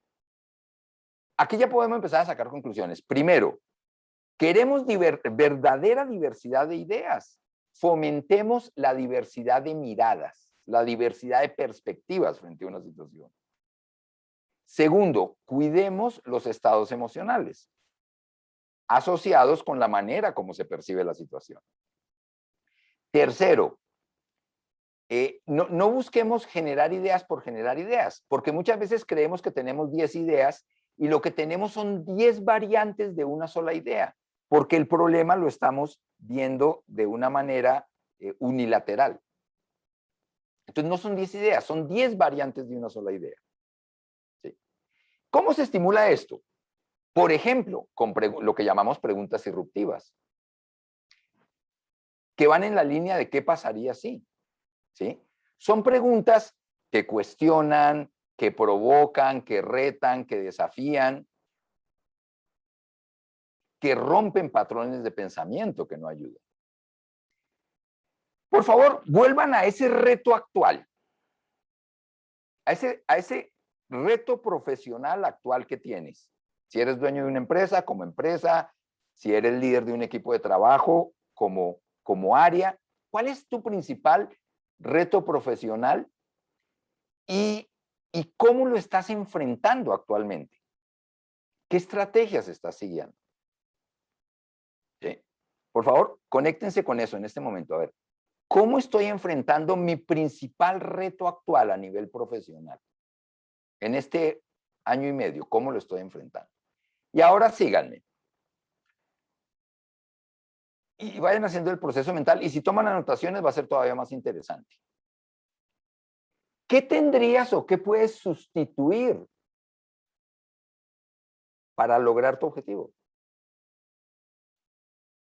aquí ya podemos empezar a sacar conclusiones. Primero, queremos verdadera diversidad de ideas. Fomentemos la diversidad de miradas, la diversidad de perspectivas frente a una situación. Segundo, cuidemos los estados emocionales asociados con la manera como se percibe la situación. Tercero, no busquemos generar ideas por generar ideas, porque muchas veces creemos que tenemos 10 ideas y lo que tenemos son 10 variantes de una sola idea, porque el problema lo estamos viendo de una manera unilateral. Entonces no son 10 ideas, son 10 variantes de una sola idea. ¿Sí? ¿Cómo se estimula esto? Por ejemplo, con lo que llamamos preguntas disruptivas, que van en la línea de qué pasaría si. ¿Sí? Son preguntas que cuestionan, que provocan, que retan, que desafían, que rompen patrones de pensamiento que no ayudan. Por favor, vuelvan a ese reto actual, a ese reto profesional actual que tienes. Si eres dueño de una empresa, como empresa, si eres líder de un equipo de trabajo, como área, ¿cuál es tu principal reto profesional y cómo lo estás enfrentando actualmente? ¿Qué estrategias estás siguiendo? ¿Sí? Por favor, conéctense con eso en este momento. A ver, ¿cómo estoy enfrentando mi principal reto actual a nivel profesional? En este año y medio, ¿cómo lo estoy enfrentando? Y ahora síganme. Y vayan haciendo el proceso mental. Y si toman anotaciones va a ser todavía más interesante. ¿Qué tendrías o qué puedes sustituir para lograr tu objetivo?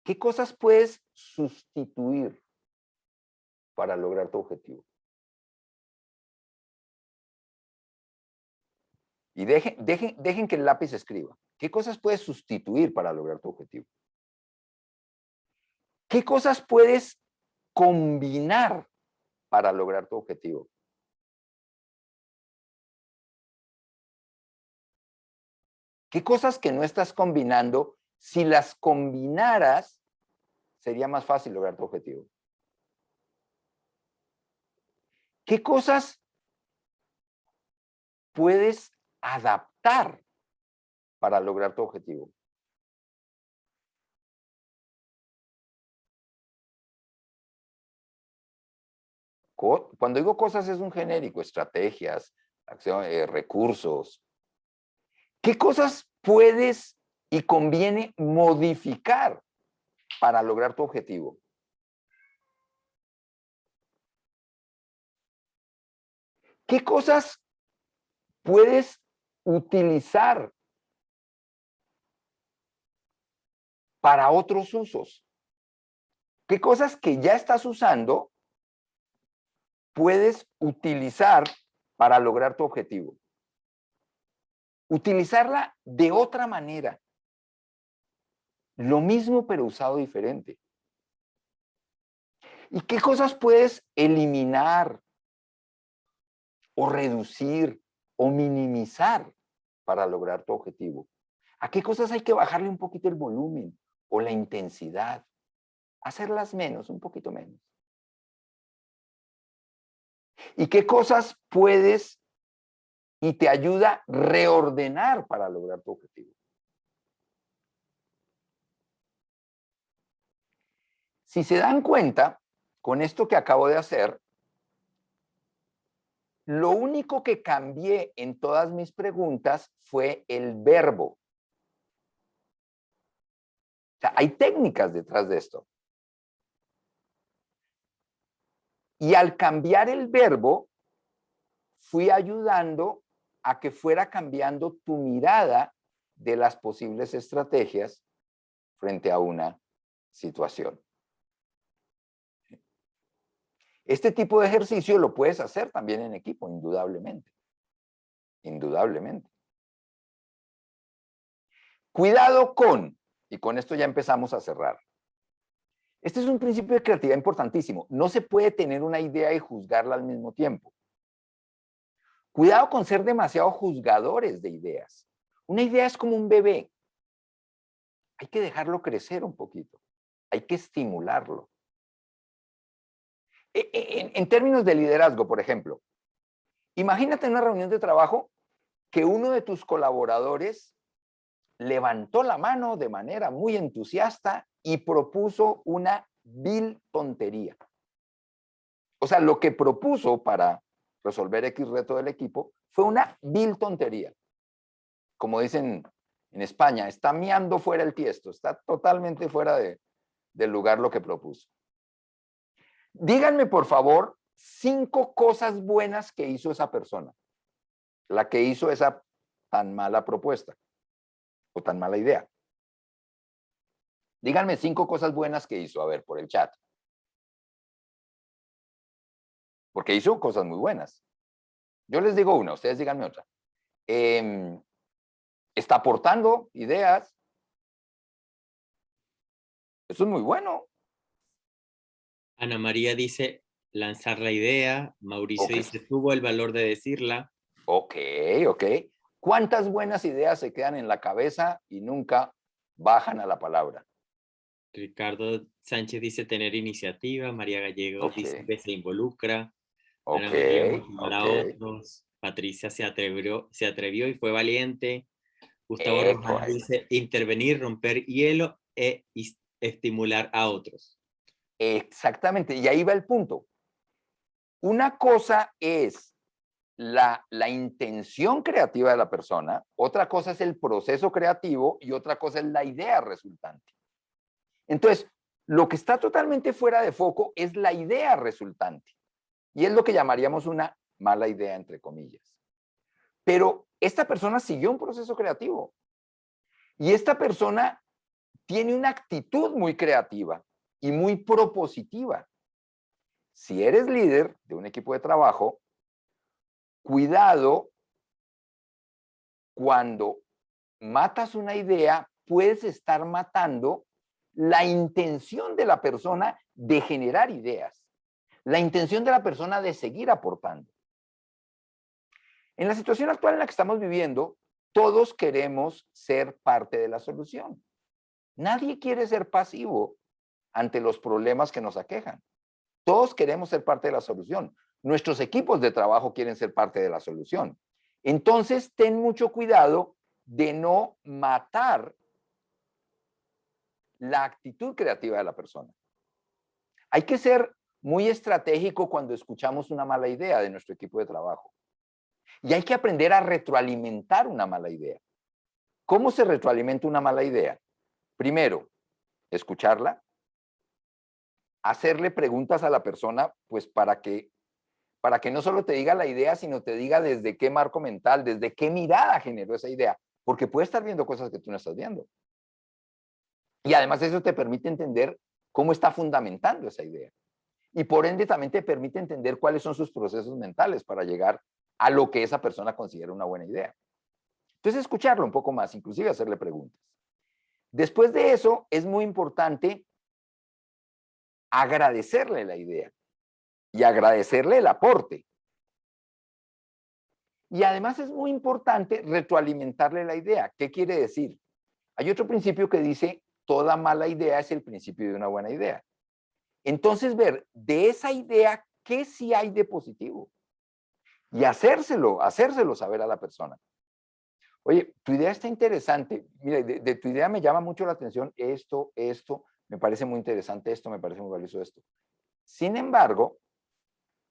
¿Qué cosas puedes sustituir para lograr tu objetivo? Y dejen que el lápiz escriba. ¿Qué cosas puedes sustituir para lograr tu objetivo? ¿Qué cosas puedes combinar para lograr tu objetivo? ¿Qué cosas que no estás combinando, si las combinaras, sería más fácil lograr tu objetivo? ¿Qué cosas puedes adaptar para lograr tu objetivo? Cuando digo cosas es un genérico, estrategias, recursos. ¿Qué cosas puedes y conviene modificar para lograr tu objetivo? ¿Qué cosas puedes utilizar para otros usos? ¿Qué cosas que ya estás usando puedes utilizar para lograr tu objetivo? Utilizarla de otra manera. Lo mismo pero usado diferente. ¿Y qué cosas puedes eliminar o reducir o minimizar para lograr tu objetivo? ¿A qué cosas hay que bajarle un poquito el volumen o la intensidad? Hacerlas menos, un poquito menos. ¿Y qué cosas puedes y te ayuda a reordenar para lograr tu objetivo? Si se dan cuenta, con esto que acabo de hacer, lo único que cambié en todas mis preguntas fue el verbo. O sea, hay técnicas detrás de esto. Y al cambiar el verbo, fui ayudando a que fuera cambiando tu mirada de las posibles estrategias frente a una situación. Este tipo de ejercicio lo puedes hacer también en equipo, indudablemente. Indudablemente. Cuidado con, y con esto ya empezamos a cerrar. Este es un principio de creatividad importantísimo. No se puede tener una idea y juzgarla al mismo tiempo. Cuidado con ser demasiado juzgadores de ideas. Una idea es como un bebé. Hay que dejarlo crecer un poquito. Hay que estimularlo. En términos de liderazgo, por ejemplo, imagínate en una reunión de trabajo que uno de tus colaboradores levantó la mano de manera muy entusiasta y propuso una vil tontería. O sea, lo que propuso para resolver X reto del equipo fue una vil tontería. Como dicen en España, está miando fuera el tiesto, está totalmente fuera del lugar lo que propuso. Díganme, por favor, 5 cosas buenas que hizo esa persona, la que hizo esa tan mala propuesta o tan mala idea. Díganme 5 cosas buenas que hizo, a ver, por el chat. Porque hizo cosas muy buenas. Yo les digo una, ustedes díganme otra. Está aportando ideas. Eso es muy bueno. Ana María dice lanzar la idea. Mauricio Ok. dice tuvo el valor de decirla. Ok. ¿Cuántas buenas ideas se quedan en la cabeza y nunca bajan a la palabra? Ricardo Sánchez dice tener iniciativa. María Gallegos Ok. dice que se involucra. Ana Ok. María motivar a otros. Patricia se atrevió y fue valiente. Gustavo Rojas Correcto. dice intervenir, romper hielo e estimular a otros. Exactamente. Y ahí va el punto. Una cosa es la intención creativa de la persona, otra cosa es el proceso creativo y otra cosa es la idea resultante. Entonces, lo que está totalmente fuera de foco es la idea resultante. Y es lo que llamaríamos una mala idea, entre comillas. Pero esta persona siguió un proceso creativo. Y esta persona tiene una actitud muy creativa y muy propositiva. Si eres líder de un equipo de trabajo, cuidado cuando matas una idea, puedes estar matando la intención de la persona de generar ideas, la intención de la persona de seguir aportando. En la situación actual en la que estamos viviendo, todos queremos ser parte de la solución. Nadie quiere ser pasivo ante los problemas que nos aquejan. Todos queremos ser parte de la solución. Nuestros equipos de trabajo quieren ser parte de la solución. Entonces, ten mucho cuidado de no matar la actitud creativa de la persona. Hay que ser muy estratégico cuando escuchamos una mala idea de nuestro equipo de trabajo. Y hay que aprender a retroalimentar una mala idea. ¿Cómo se retroalimenta una mala idea? Primero, escucharla, hacerle preguntas a la persona, pues para que no solo te diga la idea, sino te diga desde qué marco mental, desde qué mirada generó esa idea, porque puede estar viendo cosas que tú no estás viendo. Y además eso te permite entender cómo está fundamentando esa idea. Y por ende también te permite entender cuáles son sus procesos mentales para llegar a lo que esa persona considera una buena idea. Entonces, escucharlo un poco más, inclusive hacerle preguntas. Después de eso, es muy importante agradecerle la idea y agradecerle el aporte. Y además es muy importante retroalimentarle la idea. ¿Qué quiere decir? Hay otro principio que dice, toda mala idea es el principio de una buena idea. Entonces, ver de esa idea qué sí hay de positivo y hacérselo saber a la persona. Oye, tu idea está interesante. Mira, de tu idea me llama mucho la atención esto. me parece muy interesante esto, me parece muy valioso esto. Sin embargo,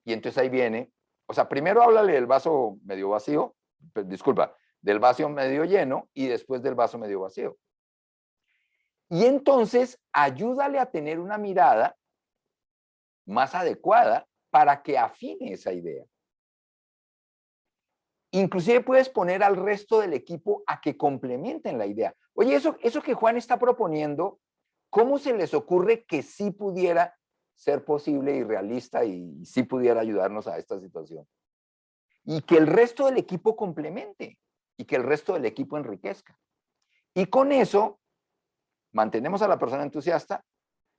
y entonces ahí viene, o sea, primero háblale del vaso medio vacío, disculpa, del vaso medio lleno y después del vaso medio vacío. Y entonces ayúdale a tener una mirada más adecuada para que afine esa idea. Inclusive puedes poner al resto del equipo a que complementen la idea. Oye, eso que Juan está proponiendo, ¿cómo se les ocurre que sí pudiera ser posible y realista y sí pudiera ayudarnos a esta situación? Y que el resto del equipo complemente y que el resto del equipo enriquezca. Y con eso mantenemos a la persona entusiasta,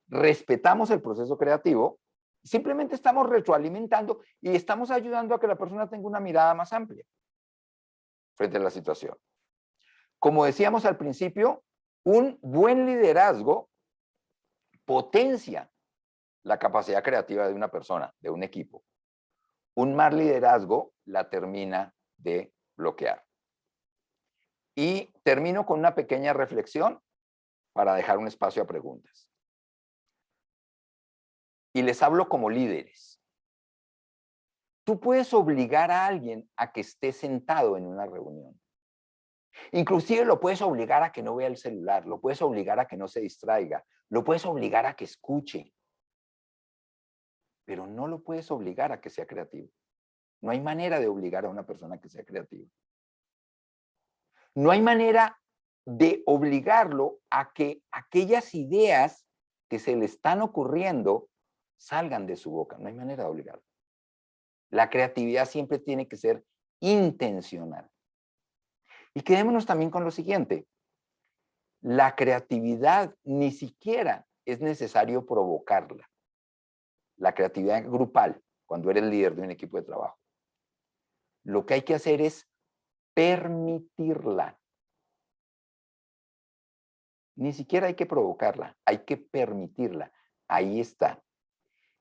respetamos el proceso creativo, simplemente estamos retroalimentando y estamos ayudando a que la persona tenga una mirada más amplia frente a la situación. Como decíamos al principio, un buen liderazgo potencia la capacidad creativa de una persona, de un equipo. Un mal liderazgo la termina de bloquear. Y termino con una pequeña reflexión para dejar un espacio a preguntas. Y les hablo como líderes. Tú puedes obligar a alguien a que esté sentado en una reunión. Inclusive lo puedes obligar a que no vea el celular, lo puedes obligar a que no se distraiga, lo puedes obligar a que escuche, pero no lo puedes obligar a que sea creativo. No hay manera de obligar a una persona a que sea creativa. No hay manera de obligarlo a que aquellas ideas que se le están ocurriendo salgan de su boca. No hay manera de obligarlo. La creatividad siempre tiene que ser intencional. Y quedémonos también con lo siguiente. La creatividad ni siquiera es necesario provocarla. La creatividad grupal, cuando eres líder de un equipo de trabajo. Lo que hay que hacer es permitirla. Ni siquiera hay que provocarla, hay que permitirla. Ahí está.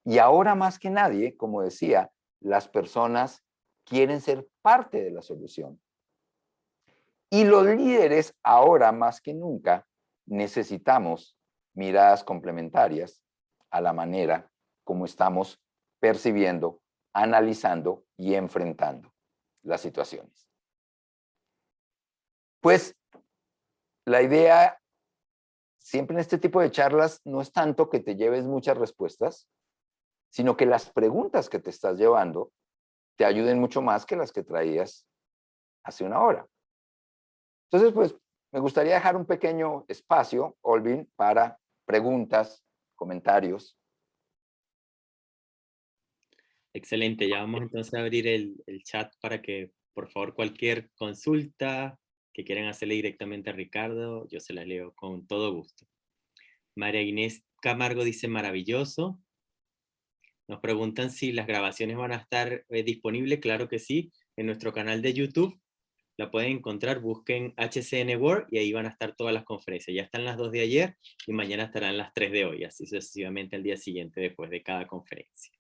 Y ahora más que nadie, como decía, las personas quieren ser parte de la solución. Y los líderes, ahora más que nunca, necesitamos miradas complementarias a la manera como estamos percibiendo, analizando y enfrentando las situaciones. Pues la idea siempre en este tipo de charlas no es tanto que te lleves muchas respuestas, sino que las preguntas que te estás llevando te ayuden mucho más que las que traías hace una hora. Entonces, pues, me gustaría dejar un pequeño espacio, Olvin, para preguntas, comentarios. Excelente, ya vamos entonces a abrir el chat para que, por favor, cualquier consulta que quieran hacerle directamente a Ricardo, yo se la leo con todo gusto. María Inés Camargo dice maravilloso. Nos preguntan si las grabaciones van a estar disponibles. Claro que sí, en nuestro canal de YouTube. La pueden encontrar, busquen HCN World y ahí van a estar todas las conferencias. Ya están las 2 de ayer y mañana estarán las 3 de hoy, así sucesivamente al día siguiente después de cada conferencia.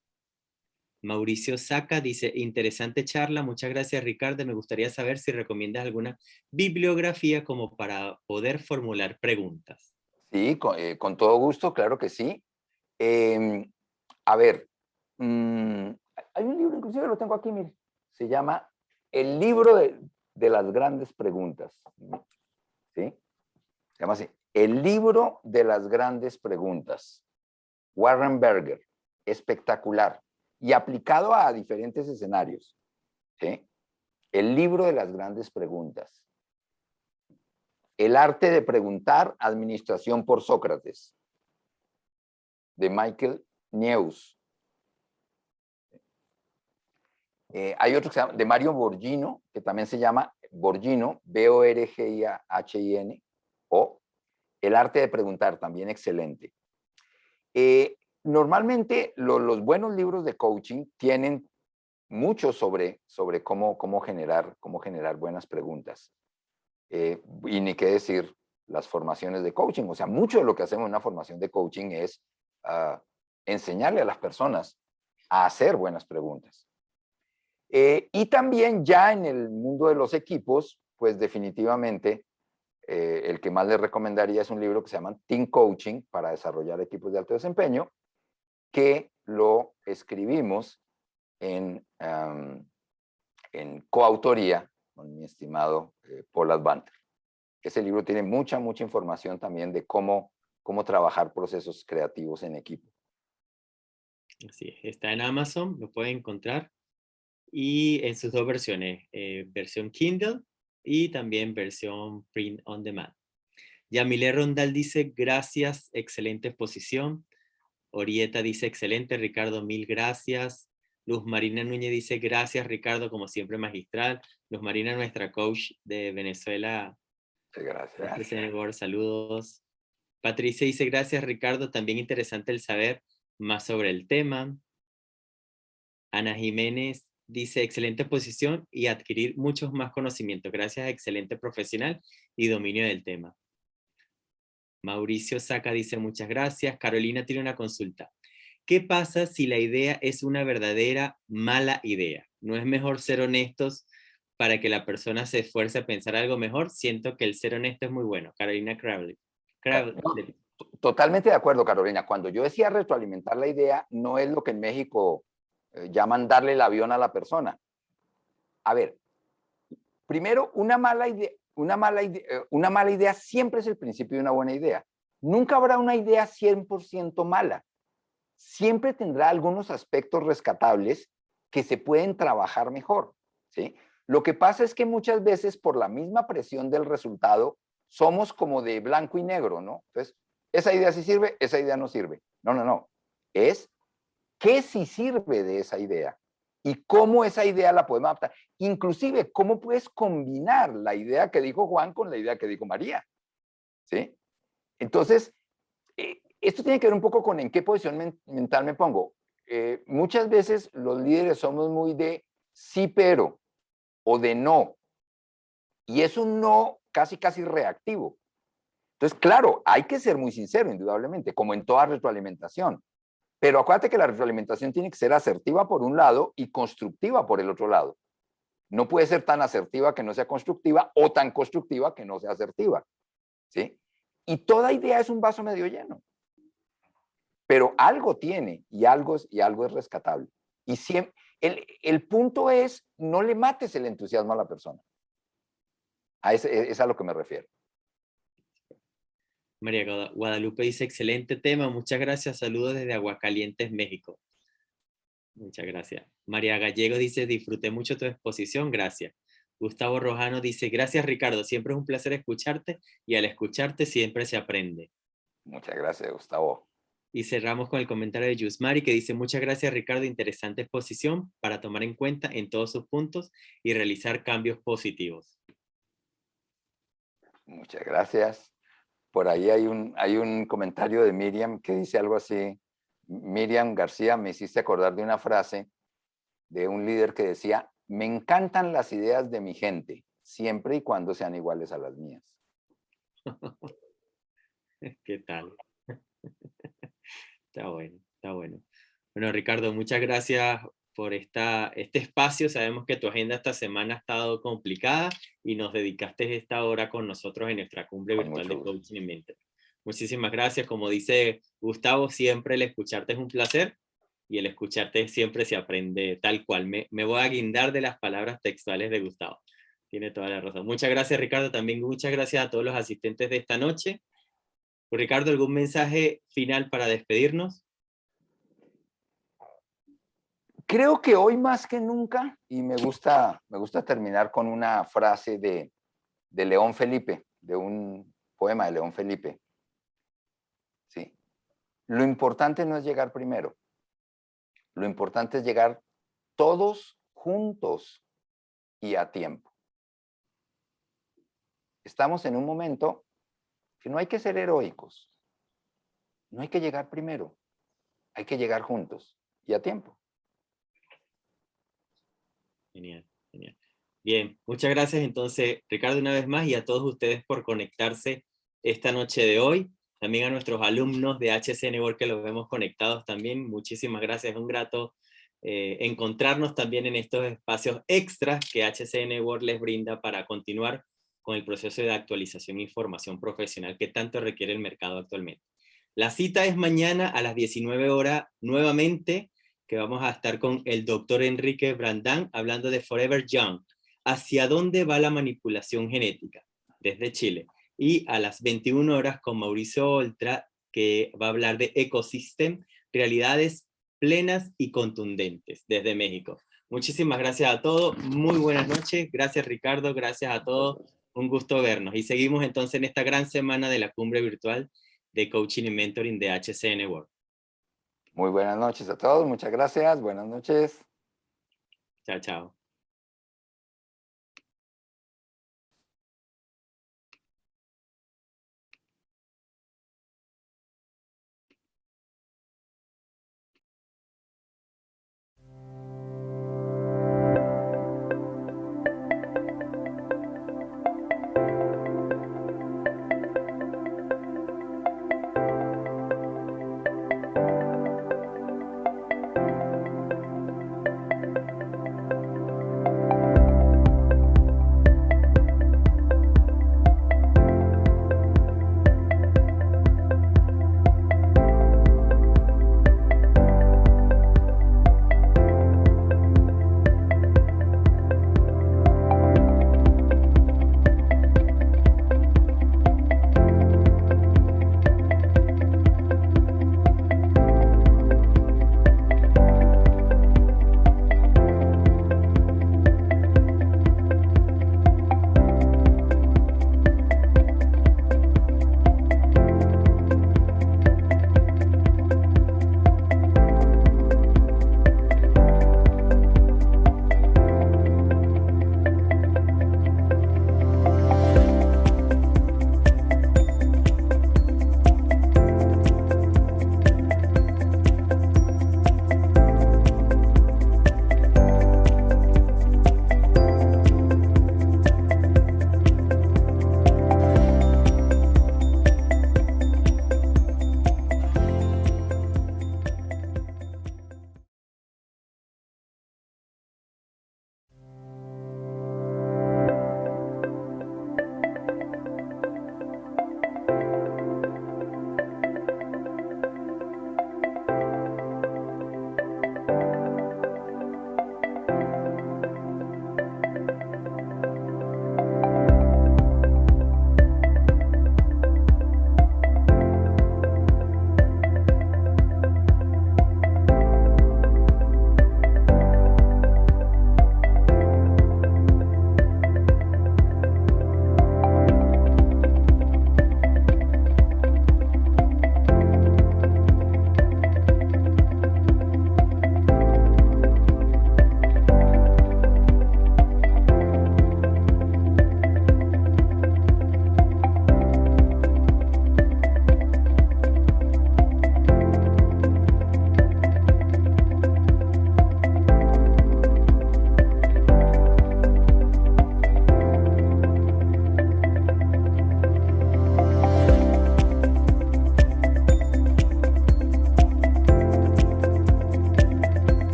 Mauricio Saca dice, interesante charla, muchas gracias Ricardo, me gustaría saber si recomiendas alguna bibliografía como para poder formular preguntas. Sí, con todo gusto, claro que sí. A ver, hay un libro, inclusive lo tengo aquí, mire, se llama El libro de las grandes preguntas. ¿Sí? Se llama así, El libro de las grandes preguntas. Warren Berger, espectacular y aplicado a diferentes escenarios. ¿Sí? El libro de las grandes preguntas. El arte de preguntar, administración por Sócrates, de Michael Neus. Hay otro que se llama, de Mario Borghino, que también se llama Borghino, B-O-R-G-I-N, o El arte de preguntar, también excelente. Normalmente los buenos libros de coaching tienen mucho sobre cómo generar buenas preguntas. Y ni qué decir las formaciones de coaching. O sea, mucho de lo que hacemos en una formación de coaching es enseñarle a las personas a hacer buenas preguntas. Y también ya en el mundo de los equipos, pues definitivamente el que más les recomendaría es un libro que se llama Team Coaching para desarrollar equipos de alto desempeño, que lo escribimos en coautoría con mi estimado Paul Advanter. Ese libro tiene mucha información también de cómo trabajar procesos creativos en equipo. Así es, está en Amazon, lo pueden encontrar, y en sus dos versiones, versión Kindle y también versión print on demand. Yamile Rondal dice, gracias, excelente exposición. Orieta dice, excelente, Ricardo, mil gracias. Luz Marina Núñez dice, gracias, Ricardo, como siempre magistral. Luz Marina, nuestra coach de Venezuela. Gracias. Saludos. Patricia dice, gracias, Ricardo, también interesante el saber más sobre el tema. Ana Jiménez dice, excelente exposición y adquirir muchos más conocimientos. Gracias, excelente profesional y dominio del tema. Mauricio Saca dice, muchas gracias. Carolina tiene una consulta. ¿Qué pasa si la idea es una verdadera mala idea? ¿No es mejor ser honestos para que la persona se esfuerce a pensar algo mejor? Siento que el ser honesto es muy bueno. Carolina Crowley. Totalmente de acuerdo, Carolina. Cuando yo decía retroalimentar la idea, no es lo que en México llaman darle el avión a la persona. A ver, primero, una mala idea siempre es el principio de una buena idea. Nunca habrá una idea 100% mala. Siempre tendrá algunos aspectos rescatables que se pueden trabajar mejor, ¿sí? Lo que pasa es que muchas veces por la misma presión del resultado somos como de blanco y negro, ¿no? Entonces, esa idea sí sirve, esa idea no sirve. No. Es qué sí sirve de esa idea y cómo esa idea la podemos adaptar. Inclusive, cómo puedes combinar la idea que dijo Juan con la idea que dijo María, ¿sí? Entonces, esto tiene que ver un poco con en qué posición mental me pongo. Muchas veces los líderes somos muy de sí, pero, o de no. Y es un no casi reactivo. Entonces, claro, hay que ser muy sincero, indudablemente, como en toda retroalimentación. Pero acuérdate que la retroalimentación tiene que ser asertiva por un lado y constructiva por el otro lado. No puede ser tan asertiva que no sea constructiva o tan constructiva que no sea asertiva, ¿sí? Y toda idea es un vaso medio lleno. Pero algo tiene y algo es rescatable. Y siempre, el punto es, no le mates el entusiasmo a la persona. Es a lo que me refiero. María Guadalupe dice, excelente tema, muchas gracias, saludos desde Aguascalientes, México. Muchas gracias. María Gallego dice, disfruté mucho tu exposición, gracias. Gustavo Rojano dice, gracias Ricardo, siempre es un placer escucharte y al escucharte siempre se aprende. Muchas gracias, Gustavo. Y cerramos con el comentario de Yusmari que dice, muchas gracias Ricardo, interesante exposición para tomar en cuenta en todos sus puntos y realizar cambios positivos. Muchas gracias. Por ahí hay un comentario de Miriam que dice algo así. Miriam García, me hiciste acordar de una frase de un líder que decía, me encantan las ideas de mi gente, siempre y cuando sean iguales a las mías. ¿Qué tal? Está bueno, está bueno. Bueno, Ricardo, muchas gracias por este espacio. Sabemos que tu agenda esta semana ha estado complicada y nos dedicaste esta hora con nosotros en nuestra cumbre virtual de Coaching en Mente. Muchísimas gracias. Como dice Gustavo, siempre el escucharte es un placer y el escucharte siempre se aprende tal cual. Me voy a guindar de las palabras textuales de Gustavo. Tiene toda la razón. Muchas gracias, Ricardo. También muchas gracias a todos los asistentes de esta noche. Ricardo, ¿algún mensaje final para despedirnos? Creo que hoy más que nunca, y me gusta terminar con una frase de León Felipe, de un poema de León Felipe. ¿Sí? Lo importante no es llegar primero, lo importante es llegar todos juntos y a tiempo. Estamos en un momento que no hay que ser heroicos, no hay que llegar primero, hay que llegar juntos y a tiempo. Genial, genial. Bien, muchas gracias entonces, Ricardo, una vez más, y a todos ustedes por conectarse esta noche de hoy. También a nuestros alumnos de HC Network que los vemos conectados también. Muchísimas gracias, es un grato encontrarnos también en estos espacios extras que HC Network les brinda para continuar con el proceso de actualización e información profesional que tanto requiere el mercado actualmente. La cita es mañana a las 19 horas nuevamente, que vamos a estar con el doctor Enrique Brandán hablando de Forever Young, hacia dónde va la manipulación genética, desde Chile. Y a las 21 horas con Mauricio Oltra, que va a hablar de ecosystem, realidades plenas y contundentes, desde México. Muchísimas gracias a todos, muy buenas noches, gracias Ricardo, gracias a todos, un gusto vernos. Y seguimos entonces en esta gran semana de la cumbre virtual de Coaching y Mentoring de HCN World. Muy buenas noches a todos, muchas gracias, buenas noches. Chao, chao.